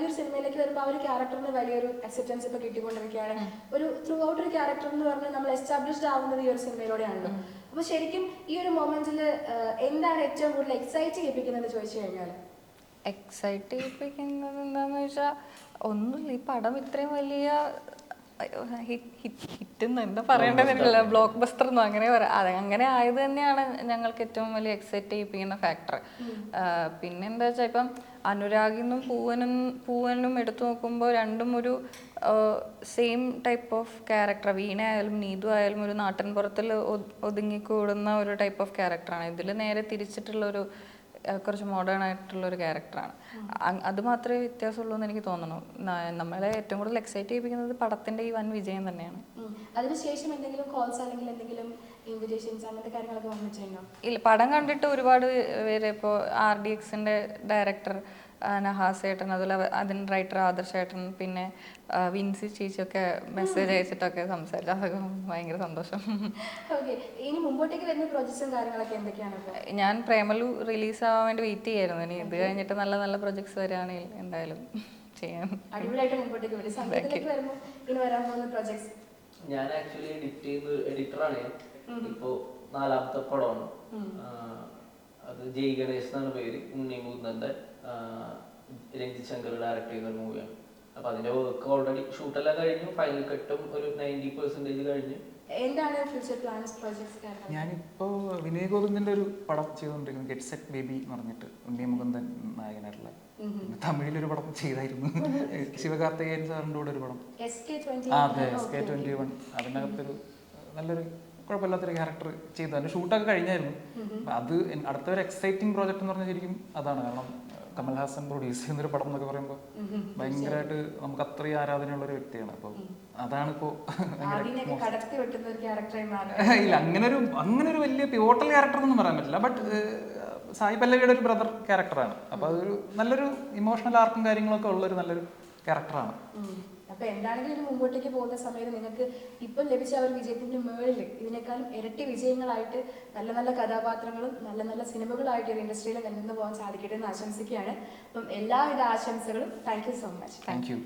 ഒരു സിനിമയിലേക്ക് വരുമ്പോൾ ആ ഒരു ക്യാരക്ടറിന് വലിയൊരു അക്സെപ്റ്റൻസ് ഇപ്പൊ കിട്ടിക്കൊണ്ടിരിക്കുകയാണ്. ഒരു ത്രൂ ഔട്ട് ഒരു ക്യാരക്ടർ എന്ന് പറഞ്ഞാൽ നമ്മൾ എസ്റ്റാബ്ലിഷ്ഡ് ആവുന്നത് ഈ ഒരു സിനിമയിലൂടെയാണല്ലോ. അപ്പൊ ശരിക്കും ഈ ഒരു മൊമെന്റിൽ എന്താണ് ഏറ്റവും കൂടുതൽ എക്സൈറ്റ് ചെയ്യിപ്പിക്കുന്നത് ചോദിച്ചു കഴിഞ്ഞാൽ? എക്സൈറ്റ് ചെയ്യിപ്പിക്കുന്നത് എന്താന്ന് വെച്ചാൽ ഒന്നുമില്ല, ഈ പടം ഇത്രയും വലിയ ഹിറ്റ് എന്താ പറയേണ്ടതില്ല, ബ്ലോക്ക് ബസ്റ്റർ എന്നോ അങ്ങനെ പറയാം. അങ്ങനെ ആയത് തന്നെയാണ് ഞങ്ങൾക്ക് ഏറ്റവും വലിയ എക്സൈറ്റ് ചെയ്യിപ്പിക്കുന്ന ഫാക്ടർ. പിന്നെ എന്താ വെച്ചാൽ ഇപ്പം അനുരാഗിന്നും പൂവനും എടുത്തു നോക്കുമ്പോൾ രണ്ടും ഒരു സെയിം ടൈപ്പ് ഓഫ് ക്യാരക്ടർ. വീണ ആയാലും നീതു ആയാലും ഒരു നാട്ടിൻപുറത്തിൽ ഒതുങ്ങിക്കൂടുന്ന ഒരു ടൈപ്പ് ഓഫ് ക്യാരക്ടറാണ്. ഇതിൽ നേരെ തിരിച്ചിട്ടുള്ളൊരു കുറച്ച് മോഡേൺ ആയിട്ടുള്ളൊരു ക്യാരക്ടറാണ്. അത് മാത്രമേ വ്യത്യാസമുള്ളൂ എന്ന് എനിക്ക് തോന്നുന്നു. നമ്മളെ ഏറ്റവും കൂടുതൽ എക്സൈറ്റ് ചെയ്യിപ്പിക്കുന്നത് പടത്തിന്റെ ഈ വൻ വിജയം തന്നെയാണ്. അതിനുശേഷം എന്തെങ്കിലും കോൾസ് അല്ലെങ്കിൽ എന്തെങ്കിലും ഇൻവിറ്റേഷൻസ് അങ്ങനത്തെ കാര്യങ്ങളൊക്കെ വന്നിട്ടുണ്ടോ? ഇല്ല, പടം കണ്ടിട്ട് ഒരുപാട് പേര് ഇപ്പോൾ RDXന്റെ ഡയറക്ടർ നഹാസ് ഏട്ടൻ, അതുപോലെ അതിന് റൈറ്റർ ആദർശ് ഏട്ടൻ, പിന്നെ വിൻസി ചേച്ചിയൊക്കെ മെസ്സേജ് അയച്ചിട്ടൊക്കെ സംസാരിച്ചു. അതൊക്കെ ഭയങ്കര സന്തോഷം. ഇനി മുമ്പോട്ടേക്ക് വരുന്ന പ്രോജക്ട്സും കാര്യങ്ങളൊക്കെ എന്തൊക്കെയാണ്? ഞാൻ പ്രേമലു റിലീസ് ആവാൻ വേണ്ടി വെയിറ്റ് ചെയ്യായിരുന്നു. ഇനി ഇത് കഴിഞ്ഞിട്ട് നല്ല നല്ല പ്രൊജക്ട്സ് വരികയാണെങ്കിൽ എന്തായാലും ചെയ്യാം. അടിപൊളിയായിട്ട് മുമ്പോട്ടേക്ക് വരും. സംഗീതത്തിലേക്ക് വരുമ്പോൾ ഇനി വരാൻ പോകുന്ന പ്രോജക്ട്സ്? ഞാൻ ആക്ച്വലി എഡിറ്ററാണ്. ഇപ്പോ 4ാമത്തെ പടമാണ്. അത് ജയ് ഗണേഷ് എന്നാണ് പേര്. ഉണ്ണി മുകുന്ദന്റെ രഞ്ജിത് ശങ്കർ ഡയറക്ട് ചെയ്യുന്ന ഒരു മൂവിയാണ്. അപ്പൊ അതിന്റെ വർക്ക് ഓൾറെഡി ഷൂട്ടെല്ലാം കഴിഞ്ഞു. ഫൈനൽ കട്ടും ഒരു 90% കഴിഞ്ഞു. എന്താണ് ഫ്യൂച്ചർ പ്ലാൻസ്, പ്രോജക്ട്സ്? ഞാനിപ്പോ വിനയ് ഗോവിന്ദന്റെ ഒരു പടം ചെയ്തുകൊണ്ടിരിക്കുന്നത്, ഗെറ്റ് സെറ്റ് ബേബി എന്ന് പറഞ്ഞിട്ട്, ഉണ്ണി മുകുന്ദൻ നായകനായിട്ടുള്ള. തമിഴിലൊരു പടം ചെയ്തായിരുന്നു, ശിവകാർത്തികേയൻ സാറിന്റെ കൂടെ ഒരു പടം. അതെ, SK21. അതിനകത്തൊരു നല്ലൊരു കുഴപ്പമില്ലാത്തൊരു ക്യാരക്ടർ ചെയ്തു. അതിന്റെ ഷൂട്ടൊക്കെ കഴിഞ്ഞായിരുന്നു. അത് അടുത്തൊരു എക്സൈറ്റിംഗ് പ്രോജക്റ്റ് എന്ന് പറഞ്ഞാൽ ശരിക്കും അതാണ്. കാരണം കമൽഹാസൻ പ്രൊഡ്യൂസ് ചെയ്യുന്നൊരു പടം എന്നൊക്കെ പറയുമ്പോൾ ഭയങ്കരമായിട്ട് നമുക്ക് അത്രയും ആരാധനയുള്ള ഒരു വ്യക്തിയാണ്. അപ്പോൾ അതാണ് ഇപ്പോ ഇല്ല, അങ്ങനെ ഒരു വലിയ പിവോട്ടൽ ക്യാരക്ടർ ഒന്നും പറയാൻ പറ്റില്ല. ബട്ട് സായി പല്ലവിയുടെ ഒരു ബ്രദർ ക്യാരക്ടറാണ്. അപ്പൊ അതൊരു നല്ലൊരു ഇമോഷണൽ ആർക്കും കാര്യങ്ങളൊക്കെ ഉള്ളൊരു നല്ലൊരു ക്യാരക്ടറാണ്. അപ്പൊ എന്താണെങ്കിലും ഇനി മുമ്പോട്ടേക്ക് പോകുന്ന സമയത്ത് നിങ്ങൾക്ക് ഇപ്പം ലഭിച്ച ആ ഒരു വിജയത്തിന്റെ മുകളിൽ ഇതിനേക്കാളും ഇരട്ടി വിജയങ്ങളായിട്ട് നല്ല നല്ല കഥാപാത്രങ്ങളും നല്ല നല്ല സിനിമകളായിട്ട് ഒരു ഇൻഡസ്ട്രിയിൽ നിന്നു പോകാൻ സാധിക്കട്ടെ എന്ന് ആശംസിക്കുകയാണ്. അപ്പം എല്ലാവിധ ആശംസകളും. Thank you so much. Thank you.